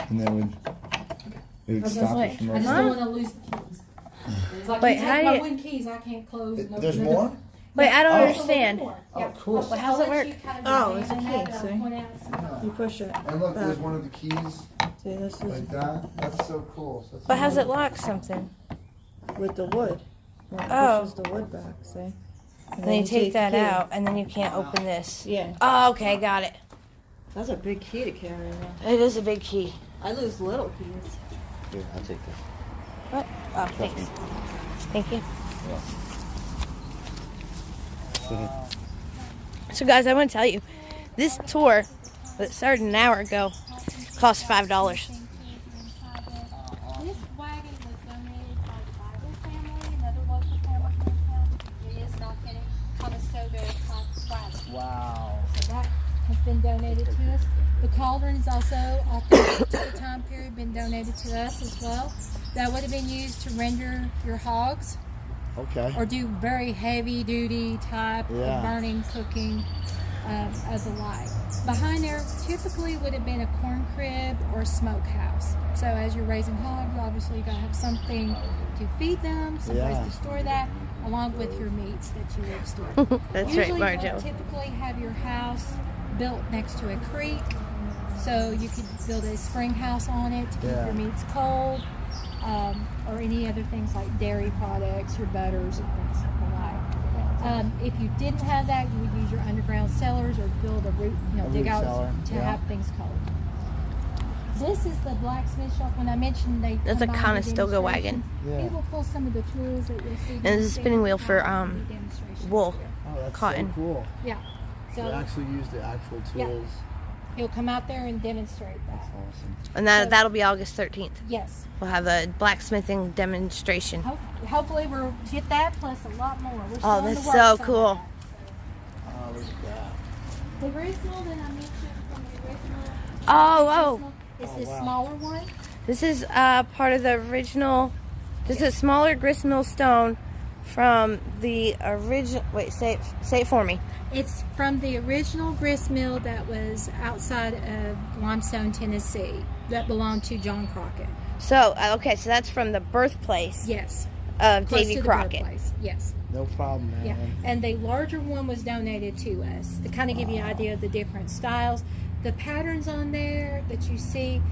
And then it would
I was
stop
like,
it from
I just
opening.
don't want to lose the keys. It's like
Wait,
you
how
take
do
my
you-
wooden keys, I can't close. and open
There's
the
more?
door.
Wait, I don't
Oh.
understand.
Yeah.
cool.
I'll
How's it
let
work?
you kind of
Oh, it's a
examine
key,
that, and
see?
I'll point out some-
You push it.
And look, there's one of the keys
See, this is
like that. That's so cool. So
But how's it lock something?
with the wood.
Oh.
Pushes the wood back, see? And
And then you take that
the key.
out, and then you can't open this.
Yeah.
Oh, okay, got it.
That's a big key to carry around.
It is a big key.
I lose little keys.
Here, I'll take this.
What? Oh, thanks. Thank you. So, guys, I want to tell you, this tour that started an hour ago cost $5.
This wagon was donated by the Bible family, another local family here in town. It is an authentic Conestoga type wagon.
Wow.
So that has been donated to us. The cauldron is also authentic to the time period, been donated to us as well. That would have been used to render your hogs
Okay.
or do very heavy duty type
Yeah.
of burning, cooking of the like. Behind there typically would have been a corn crib or a smokehouse. So as you're raising hogs, obviously you gotta have something to feed them, some place
Yeah.
to store that, along with your meats that you would store.
That's
Usually
right,
you'll
Marjo.
typically have your house built next to a creek, so you could build a spring house on it to keep
Yeah.
your meats cold, or any other things like dairy products, your butters and things like. If you didn't have that, you would use your underground cellars or build a root, dig
root
out
cellar,
to
yeah.
have things cold. This is the blacksmith shop. When I mentioned they
That's a
combine the
Conestoga wagon.
demonstrations,
Yeah.
He will pull some of the tools that you'll see.
And there's a spinning wheel for,
demonstrations
wool.
here.
Oh, that's
Cotton.
so cool.
Yeah.
You
So
actually use the actual
Yeah.
tools.
he'll come out there and demonstrate that.
That's awesome.
And that'll be August 13th.
Yes.
We'll have a blacksmithing demonstration.
Hopefully we'll get that plus a lot more. We're still
Oh,
in the
that's
works
so
on
cool.
that.
Oh, look at that.
The gristmill that I mentioned from the original.
Oh,
It's this
wow.
smaller one.
This is part of the original. This is a smaller gristmill stone from the original. Wait, say it for me.
It's from the original gristmill that was outside of Limestone, Tennessee, that belonged to John Crockett.
So okay, so that's from the birthplace
Yes.
of
Close
Davey
to the
Crockett.
birthplace. Yes.
No problem, man.
Yeah. And the larger one was donated to us to kind of give you an idea of the different styles. The patterns on there that you see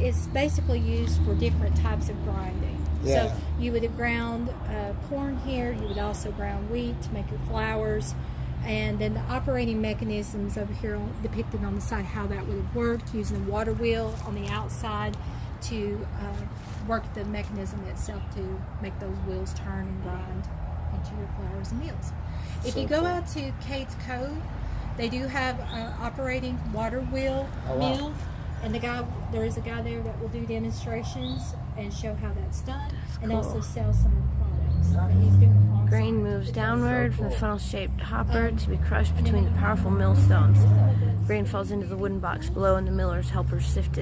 is basically used for different types of grinding.
Yeah.
So you would have ground corn here. You would also ground wheat to make your flours. And then the operating mechanisms over here depicted on the side, how that would have worked, using the water wheel on the outside to work the mechanism itself to make those wheels turn and grind into your flours and meals. If you go out to Kate's Cove, they do have operating water wheel mill, and there is a guy there that will do demonstrations and show how that's done, and also sell some of the products that he's doing. on
Grain
site.
moves downward from the funnel-shaped hopper to be crushed between the powerful millstones. Grain falls into the wooden box below, and the miller's helper sifts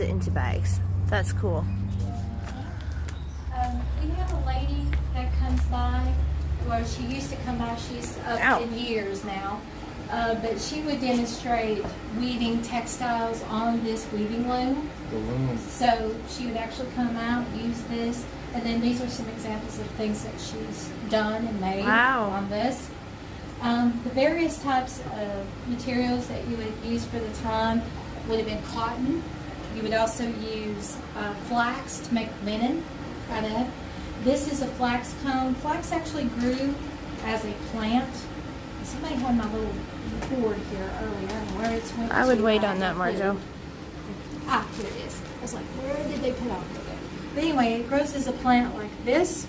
it into bags. That's cool.
We have a lady that comes by. Well, she used to come by. She's up in years now. But she would demonstrate weaving textiles on this weaving loom.
The loom.
So she would actually come out, use this, and then these are some examples of things that she's done and made on this. The various types of materials that you would use for the time would have been cotton. You would also use flax to make linen out of. This is a flax cone. Flax actually grew as a plant. Somebody had my little board here earlier. I don't know where it's went.
I would wait on that, Marjo.
Ah, here it is. I was like, where did they put off with it? But anyway, it grows as a plant like this.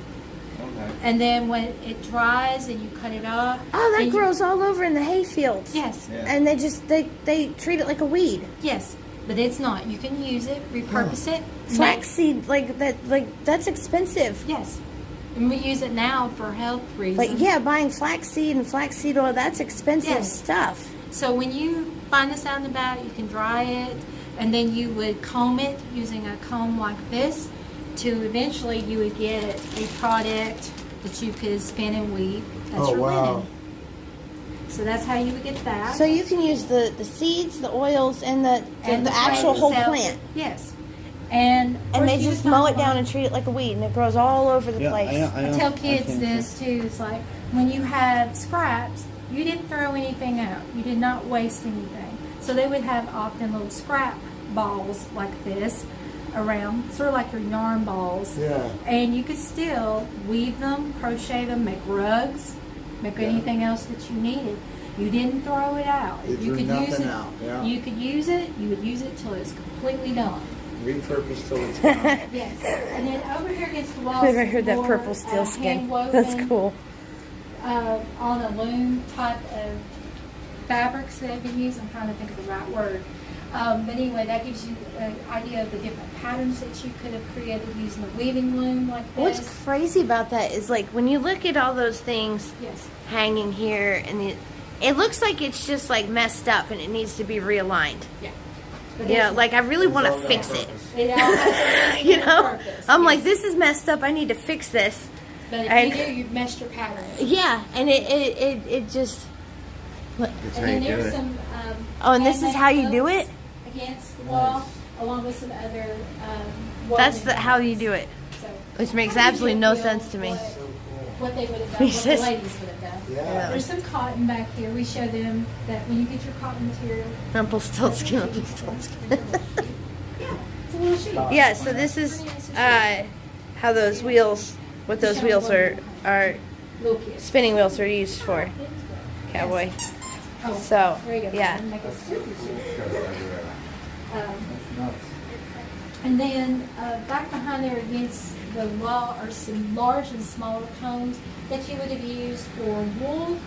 Okay.
And then when it dries and you cut it off.
Oh, that
and
grows all over in the hay fields.
Yes.
Yeah.
And they treat it like a weed.
Yes. But it's not. You can use it, repurpose it.
Flaxseed, that's expensive.
Yes. And we use it now for health reasons.
Like, yeah, buying flaxseed and flaxseed oil, that's expensive stuff.
So when you find this out and about, you can dry it, and then you would comb it using a comb like this, to eventually you would get a product that you could spin and weave. That's your linen. So that's how you would get that.
So you can use the seeds, the oils, and the actual
plant
whole
itself.
plant.
Yes. And
they just mow it down and treat it like a weed, and it grows all over the place.
I tell kids this too. It's like when you have scraps, you didn't throw anything out. You did not waste anything. So they would have often little scrap balls like this around, sort of like your yarn balls.
Yeah.
And you could still weave them, crochet them, make rugs, make anything else that you needed. You didn't throw it out.
You
You
threw
could use
nothing
it.
out, yeah.
You could use it. You would use it till it's completely done.
Repurposed till it's gone.
Yes. And then over here against the wall.
I've never heard that purple steel skin. That's cool.
On a loom type of fabrics that have been used. I'm trying to think of the right word. But anyway, that gives you an idea of the different patterns that you could have created using the weaving loom like this.
What's crazy about that is like when you look at all those things
Yes.
hanging here, and it looks like it's just like messed up and it needs to be realigned.
Yeah. But
You know,
it's-
like I really want to
all done
fix
on
it.
purpose.
It all has a
You know,
purpose,
I'm
yes.
like, this is messed up. I need to fix this.
But if
and-
you do, you've messed your pattern.
Yeah, and it just. What?
That's
And
how
then
you do
there's
it.
some.
Oh, and this is
handmade
how you do
hooks
it.
Against the wall, along with some other.
That's
woven
how you
patterns.
do it.
So,
Which makes
that gives
absolutely
you a
no
feel
sense to me.
What they would have done,
He
what the
says-
ladies would have done.
Yeah.
There's some cotton back here. We show them that when you get your cotton material,
Rumpelstiltskin.
it's a little sheet.
Yeah, so this is how those wheels, what those wheels are
Little kids.
spinning wheels are used for. Cowboy.
Oh,
So,
there you go.
yeah.
Make it squeaky.
Nuts.
And then back behind there against the wall are some large and smaller combs that you would have used for wool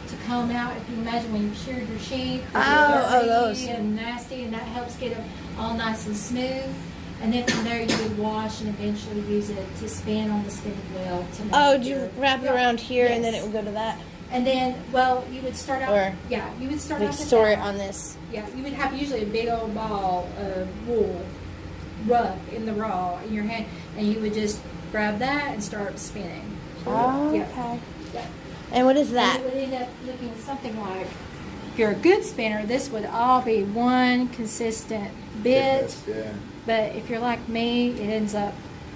to comb out. If you imagine when you sheared your sheep,
Oh, those.
and nasty, and that helps get them all nice and smooth. And then from there you would wash and eventually use it to spin on the spinning wheel to make
Oh, do you
your-
wrap it around here and then it
Yes.
would go to that?
And then, well, you would start out.
Or
yeah, you would start
Like
out with
store it
that.
on this.
Yeah, you would have usually a big old ball of wool, rough in the raw in your hand, and you would just grab that and start spinning.
Oh,
Yeah.
okay.
Yeah.
And what is that?
And it would end up looking something like, if you're a good spinner, this would all be one consistent bit.
Yeah.
But if you're like me, it ends up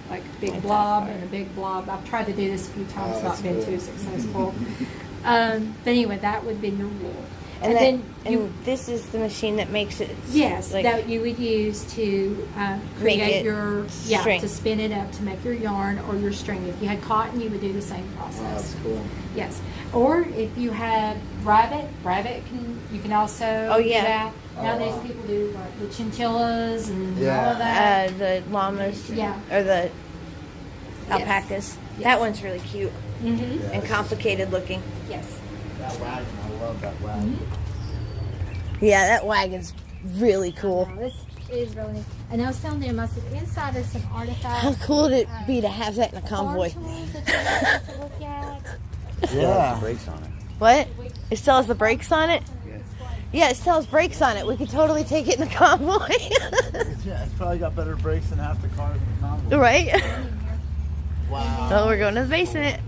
like a big
Like that
blob
part.
and a big blob. I've tried to do this a few times,
Oh,
not
that's
been
cool.
too successful. But anyway, that would be your wool.
And,
then
then,
you,
and this is the machine that makes it.
yes,
like,
that you would use to
Make
create
it
your
string.
to spin it up to make your yarn or your string. If you had cotton, you would do the same
Oh,
process.
that's cool.
Yes, or if you had rabbit you can also
Oh,
do
yeah.
that.
Oh,
Nowadays
wow.
people do like the chinchillas and all
Yeah.
of that.
The llamas.
Yeah.
Or the
Yes.
alpacas.
Yes.
That one's really cute
Mm-hmm.
Yeah.
and complicated looking.
Yes.
That wagon, I love that wagon.
Yeah, that wagon's really cool.
This is really neat. And I was telling them, I said, inside is some artifacts.
How cool would it be to have that in a convoy?
Farm tools that you have to look at.
Yeah.
Brakes on it.
What? It still has the brakes on it? Yeah, it still has brakes on it. We could totally take it in the convoy.
Yeah, it's probably got better brakes than half the cars in the convoy.
Right?
Wow.
So we're going to the basement.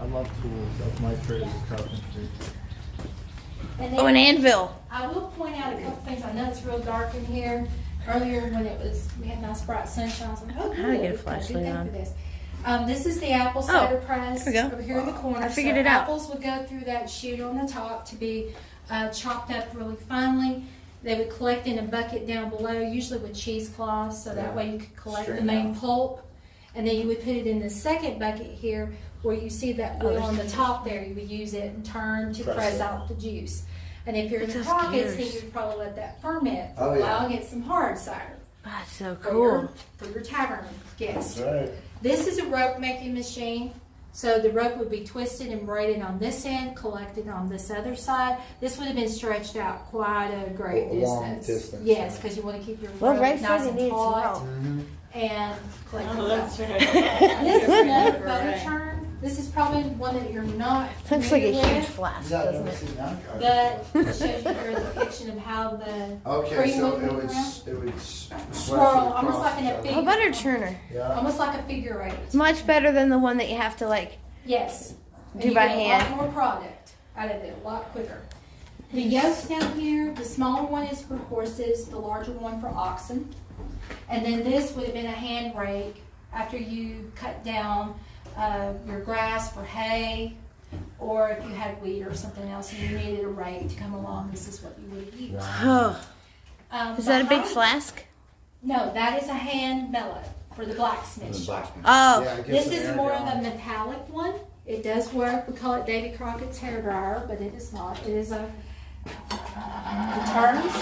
I love tools. That's my favorite carpentry.
And then
Oh, an anvil.
I will point out a couple things. I know it's real dark in here. Earlier when we had nice bright sunshine, I was like, oh,
How do I
cool.
get a
We've got good
flashlight
thing
on?
for this. This is the apple cider press
there we go.
over here in the corner.
I figured
so
it out.
Apples would go through that chute on the top to be chopped up really finely. They would collect in a bucket down below, usually with cheesecloths, so that way you could collect the
Strain
main
out.
pulp. And then you would put it in the second bucket here, where you see that wheel on the top there. You would use it and turn to
Press
press
it.
out the juice. And if you're in
It
the
does
Crockett's, then
gears.
you'd probably let that ferment for
Oh,
a
yeah.
while and get some hard cider
That's so
for
cool.
your tavern guests.
That's right.
This is a rope making machine. So the rope would be twisted and braided on this end, collected on this other side. This would have been stretched out quite a great
A long
distance.
distance,
Yes,
yeah.
because you want to keep your
Well,
rope
Ray
nice
said it
and
needs some
taut
help.
and collect the rope.
right.
This is another butter churn. This is probably one that you're not
Looks like a
familiar
huge
with,
flask,
Yeah, I've
doesn't
never
it?
seen that car.
but it shows you here a depiction of how the
Okay,
cream
so
would
it
move
would
around.
swirl
Swirl, almost like in a
A butter churner.
Yeah.
Almost like a figure eight.
It's much better than the one that you have to like.
Yes. And
Do
you
by
get
hand.
a lot more product out of it, a lot quicker. The yokes down here, the smaller one is for horses, the larger one for oxen. And then this would have been a hand rake after you cut down your grass for hay, or if you had wheat or something else and you needed a rake to come along, this is what you would use.
Oh, is that a big
behind-
flask?
No, that is a hand mellow for the blacksmith shop.
Oh,
Yeah, I guess
This
an
is
air
more of
gun.
a metallic one. It does work. We call it Davy Crockett's hair dryer, but it is not. It is it turns,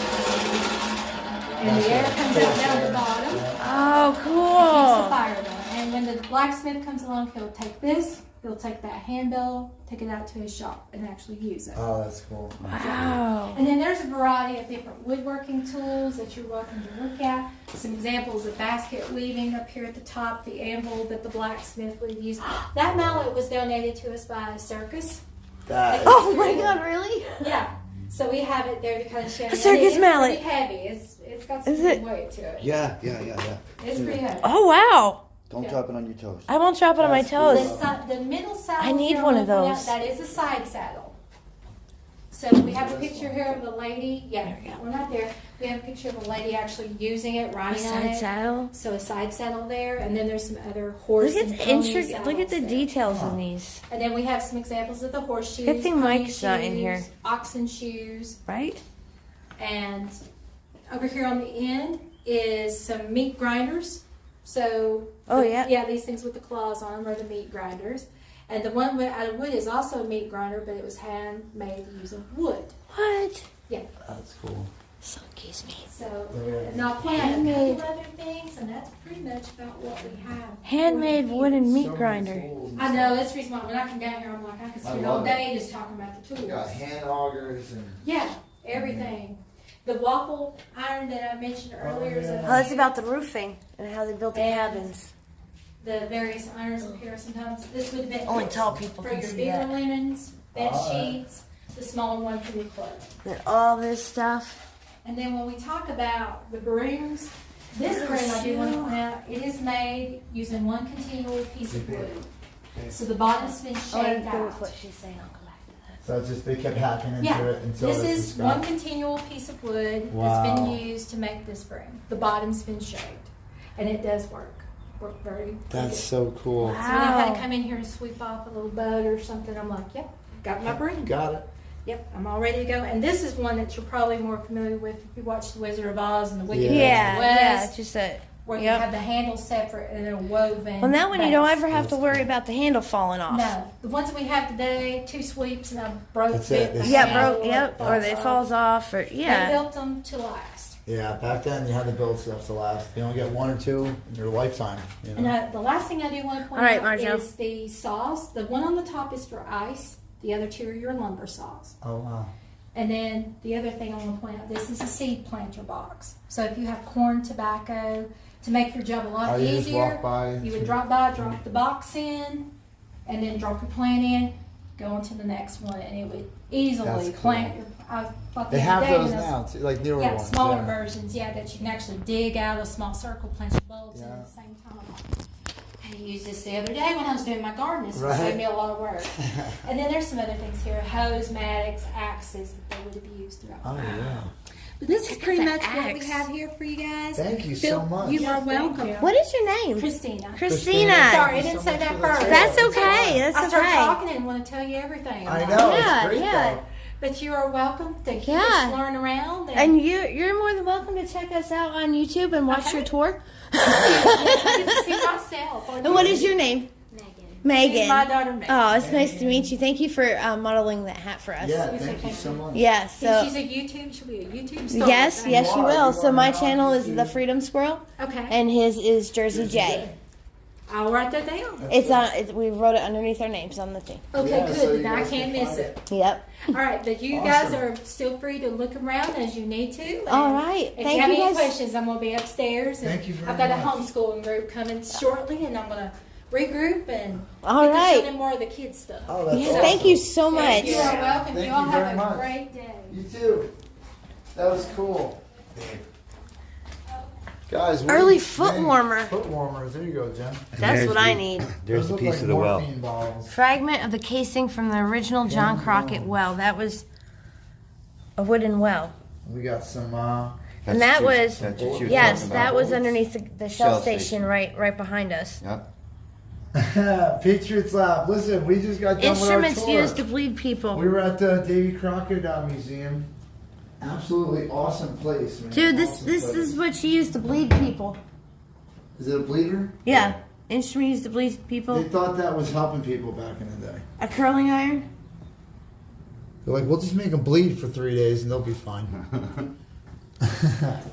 and the air comes out down the bottom.
oh,
Keeps the
cool.
fire going. And when the blacksmith comes along, he'll take this. He'll take that handbell, take it out to his shop, and actually use it.
Oh, that's cool.
Wow.
And then there's a variety of different woodworking tools that you're welcome to look at. Some examples of basket weaving up here at the top, the anvil that the blacksmith would use. That mallet was donated to us by a circus.
That is
Oh my God, really?
Yeah. So we have it there to kind of show you.
A circus mallet.
It's pretty heavy. It's got some
Is it?
weight to it.
Yeah.
It's pretty heavy.
Oh, wow.
Don't drop it on your toes.
I won't drop it on my toes.
The middle saddle.
I need
here,
one
I'm
of
gonna point
those.
out, That is a side saddle. So we have a picture here of a lady. Yeah, we're not there. We have a picture of a lady actually using it,
A
riding on
side
it.
saddle.
So a side saddle there, and then there's some other horse
Look at
and
the
pony
intricate. Look at the
saddles there.
details in these.
And then we have some examples of the horseshoes.
Good thing
pony
Mike's not in
shoes,
here.
Oxen shoes,
Right?
and over here on the end is some meat grinders. So
Oh, yeah.
yeah, these things with the claws on them are the meat grinders. And the one out of wood is also a meat grinder, but it was handmade using wood.
What?
That's cool.
So excuse me.
So,
Yeah.
and I'll point out a
Handmade.
couple other things, and that's pretty much about what we have.
Handmade wooden meat
So many
grinder.
tools and
I
stuff.
know, that's the reason why when I come down here, I'm like, I could
I
spend all
love
day just talking about the
We
tools.
got hand augers and
Yeah, everything. The waffle iron that I mentioned earlier is
Oh,
a
that's about the roofing and how they built the
And-
cabins.
the various irons up here sometimes. This would have been
Only tall people
for
can
your
see
bigger
that.
linens, bed
All right.
sheets, the smaller one for your clothes.
And all this stuff.
And then when we talk about the brooms, this broom I do want to point out, it is made using one continual piece of wood. So the bottom's been
Oh, I
shaped
agree with
out.
what she's saying. I'll come back to that.
so it's just they kept hacking into
Yeah,
it until
this
it's
is
just
one
got-
continual piece of wood
Wow.
that's been used to make this broom. The bottom's been shaped, and it does work very
That's
good.
so cool.
So when I had
Wow.
to come in here and sweep off a little bug or something, I'm like, yep, got my broom.
Got it.
Yep, I'm all ready to go. And this is one that you're probably more familiar with if you watch The Wizard of Oz and the Wicked Witch of the
Yeah, yeah,
West,
just a.
where you
Yep.
have the handle separate and they're woven.
Well, that one you don't
base.
ever have to worry about the handle falling off.
No, the ones that we have today, 2 sweeps and I broke
That's
bit
it.
the
This-
Yeah,
handle,
broke. Yep, or it
falls
falls off, or
They
yeah.
built them to last.
Yeah, back then you had to build stuff to last. You only get 1 or 2 in your lifetime. You
And
know?
the last thing I do want to point
All right,
out
Marjo.
is the saws. The one on the top is for ice. The other 2 are your lumber saws.
Oh wow.
And then the other thing I want to point out, this is a seed planter box. So if you have corn, tobacco, to make your job a lot
Oh, you just
easier,
walk by.
you would drop by, drop the box in, and then drop your plant in, go on to the next one, and it would easily
That's cool.
plant your. I thought the
They
other
have
day
those
when I was-
now, too, like newer
Yeah,
ones.
smaller
yeah.
versions, yeah, that you can actually dig out a small circle, plant your bulbs in
Yeah.
at the same time. I used this the other day when I was doing my garden. This
Right.
saved me a lot of work. And then there's some other things here: hose, mattocks, axes that they would have used throughout.
Oh yeah.
But this is pretty
the
much what we
axe.
have here for you guys.
Thank you
Feel-
so much.
You are welcome.
What is your name?
Christina.
Christina.
Sorry, I
Thank you
didn't
so
say
much
that
for the
first.
tip.
That's okay. That's
I start
okay.
talking and want to tell you everything.
I
I'm
know.
like,
Yeah,
it's great
yeah.
though.
But you are welcome to keep
Yeah.
exploring around.
And you're more than welcome to check us out on YouTube and watch
Okay.
your tour.
I get to see myself.
And what is your name?
Megan.
Megan.
She's my daughter, Megan.
Oh, it's nice to meet you. Thank you for modeling that hat for us.
Yeah,
It's
thank
okay.
you so much.
Yeah, so
She's a YouTube. She'll be a YouTube star.
yes, yes, she
You are,
will.
you
So
are
my
now
channel
on
is
YouTube.
The Freedom Squirrel,
Okay.
and his is Jersey J.
I'll write that down.
It's on. We wrote it underneath our names on the thing.
Okay,
Yeah,
good.
so you
Then I
guys
can't
can
miss
find
it.
Yep.
All right, but you
Awesome.
guys are still free to look around as you need to. and
All right.
If
Thank
you have
you
any
guys.
questions, I'm going to be upstairs. And
Thank you very
I've got a
much.
homeschooling group coming shortly, and I'm going to regroup and
All
get to show
right.
them more of the kids' stuff.
Oh, that's
Yes,
awesome.
thank you so much.
You are welcome.
Thank
you all
you
have
very
a
much.
great day.
You too. That was cool. Guys,
Early foot
dang,
warmer.
Foot warmers. There you go, Jen.
That's what I need.
There's
Those
the
look
piece
like
of the well.
morphine balls.
Fragment of the casing from the original John Crockett well. That was a wooden well.
We got some.
And that was-
That's what she was
Yes,
talking
that
about.
was underneath the shell
Shell
station
station.
right behind us.
Yep.
Patriots Lab. Listen, we just got done
Instruments
with our tour.
used to bleed people.
We were at the Davey Crockett Museum, Absolutely awesome place, man.
Dude, this
Awesome
this
place.
is what she used to bleed people.
Is it a bleeder?
Yeah, instrument used to bleed people.
They thought that was helping people back in the day.
A curling iron.
They're like, we'll just make them bleed for 3 days and they'll be fine.
You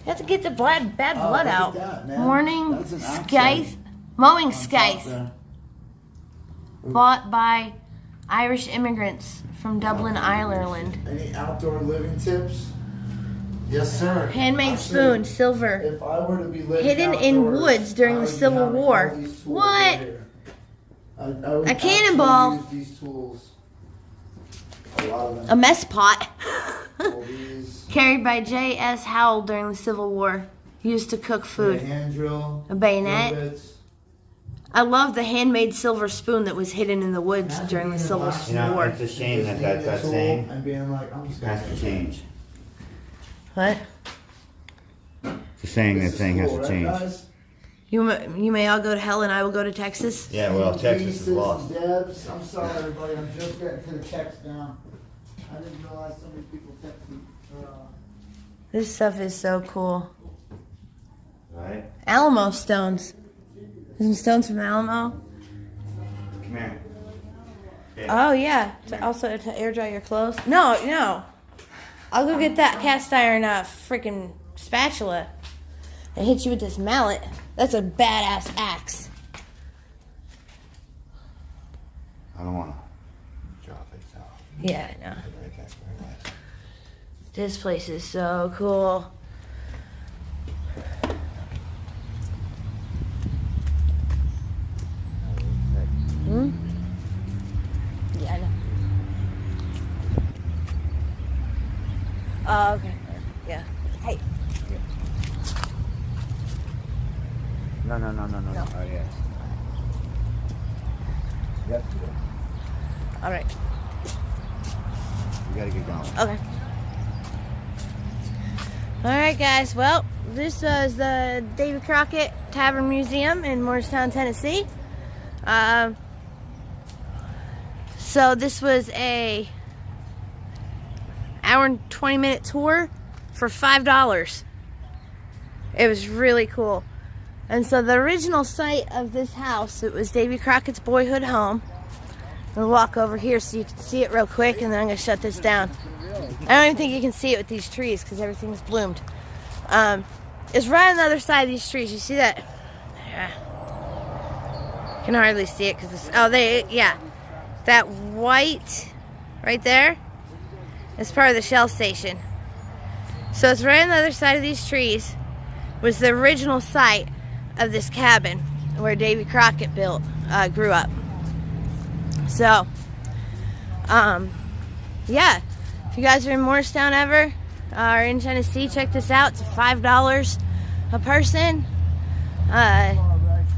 have to get the bad blood
Oh, look at
out.
that, man.
Morning
That's an
scythe,
accent
mowing
on top
scythe,
there.
bought by Irish immigrants from Dublin, Ireland.
Any outdoor living tips? Yes, sir.
Handmade
Actually,
spoon, silver.
If I were to be living
Hidden in
outdoors,
woods during
I
the
would be
Civil
having
War.
all these tools
What?
right here. I would
A cannonball.
actually use these tools. A lot of
A
them.
mess pot.
All these.
Carried by J.S. Howell during the Civil War. Used to cook
A
food.
hand drill.
A bayonet.
drill bits.
I love the handmade silver spoon that was hidden in the woods during the Civil
You know,
War.
it's a shame
Just
that
being a
that
tool
saying
and being like, I'm just gonna
has to
make it.
change.
What?
The saying
This
that
is
saying
cool,
has to
right,
change.
guys?
You may all go to hell and I will go to Texas.
Yeah, well, Texas is
Pieces,
lost.
Debs. I'm sorry, everybody. I'm just getting to the text now. I didn't realize so many people text me.
This stuff is so cool.
Right?
Alamo stones. Some stones from Alamo.
Come here.
Oh yeah. Also to air dry your clothes. No. I'll go get that cast iron freaking spatula and hit you with this mallet. That's a badass axe.
I don't want to drop it. So.
Yeah, I know.
Right back where it was.
This place is so cool. Hmm? Yeah, I know. Oh, okay. Yeah. Hey.
No.
No.
Oh, yes. Yes, you do.
All right.
You gotta get going.
Okay. All right, guys. Well, this was the Davey Crockett Tavern Museum in Morristown, Tennessee. So this was a hour and 20-minute tour for $5. It was really cool. And so the original site of this house, it was Davy Crockett's boyhood home. We'll walk over here so you can see it real quick, and then I'm going to shut this down. I don't even think you can see it with these trees because everything's bloomed. It's right on the other side of these trees. You see that? Yeah. You can hardly see it because yeah. That white right there is part of the Shell station. So it's right on the other side of these trees was the original site of this cabin where Davy Crockett grew up. So, yeah, if you guys are in Morristown ever or in Tennessee, check this out. It's $5 a person, and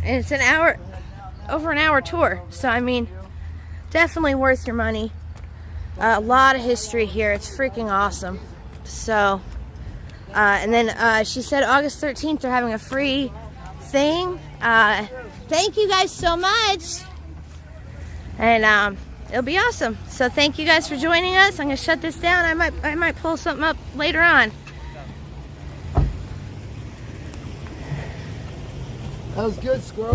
it's over an hour tour. So I mean, definitely worth your money. A lot of history here. It's freaking awesome. So, and then she said August 13th they're having a free thing. Thank you guys so much. And it'll be awesome. So thank you guys for joining us. I'm gonna shut this down. I might pull something up later on.
That was good, Squirrel.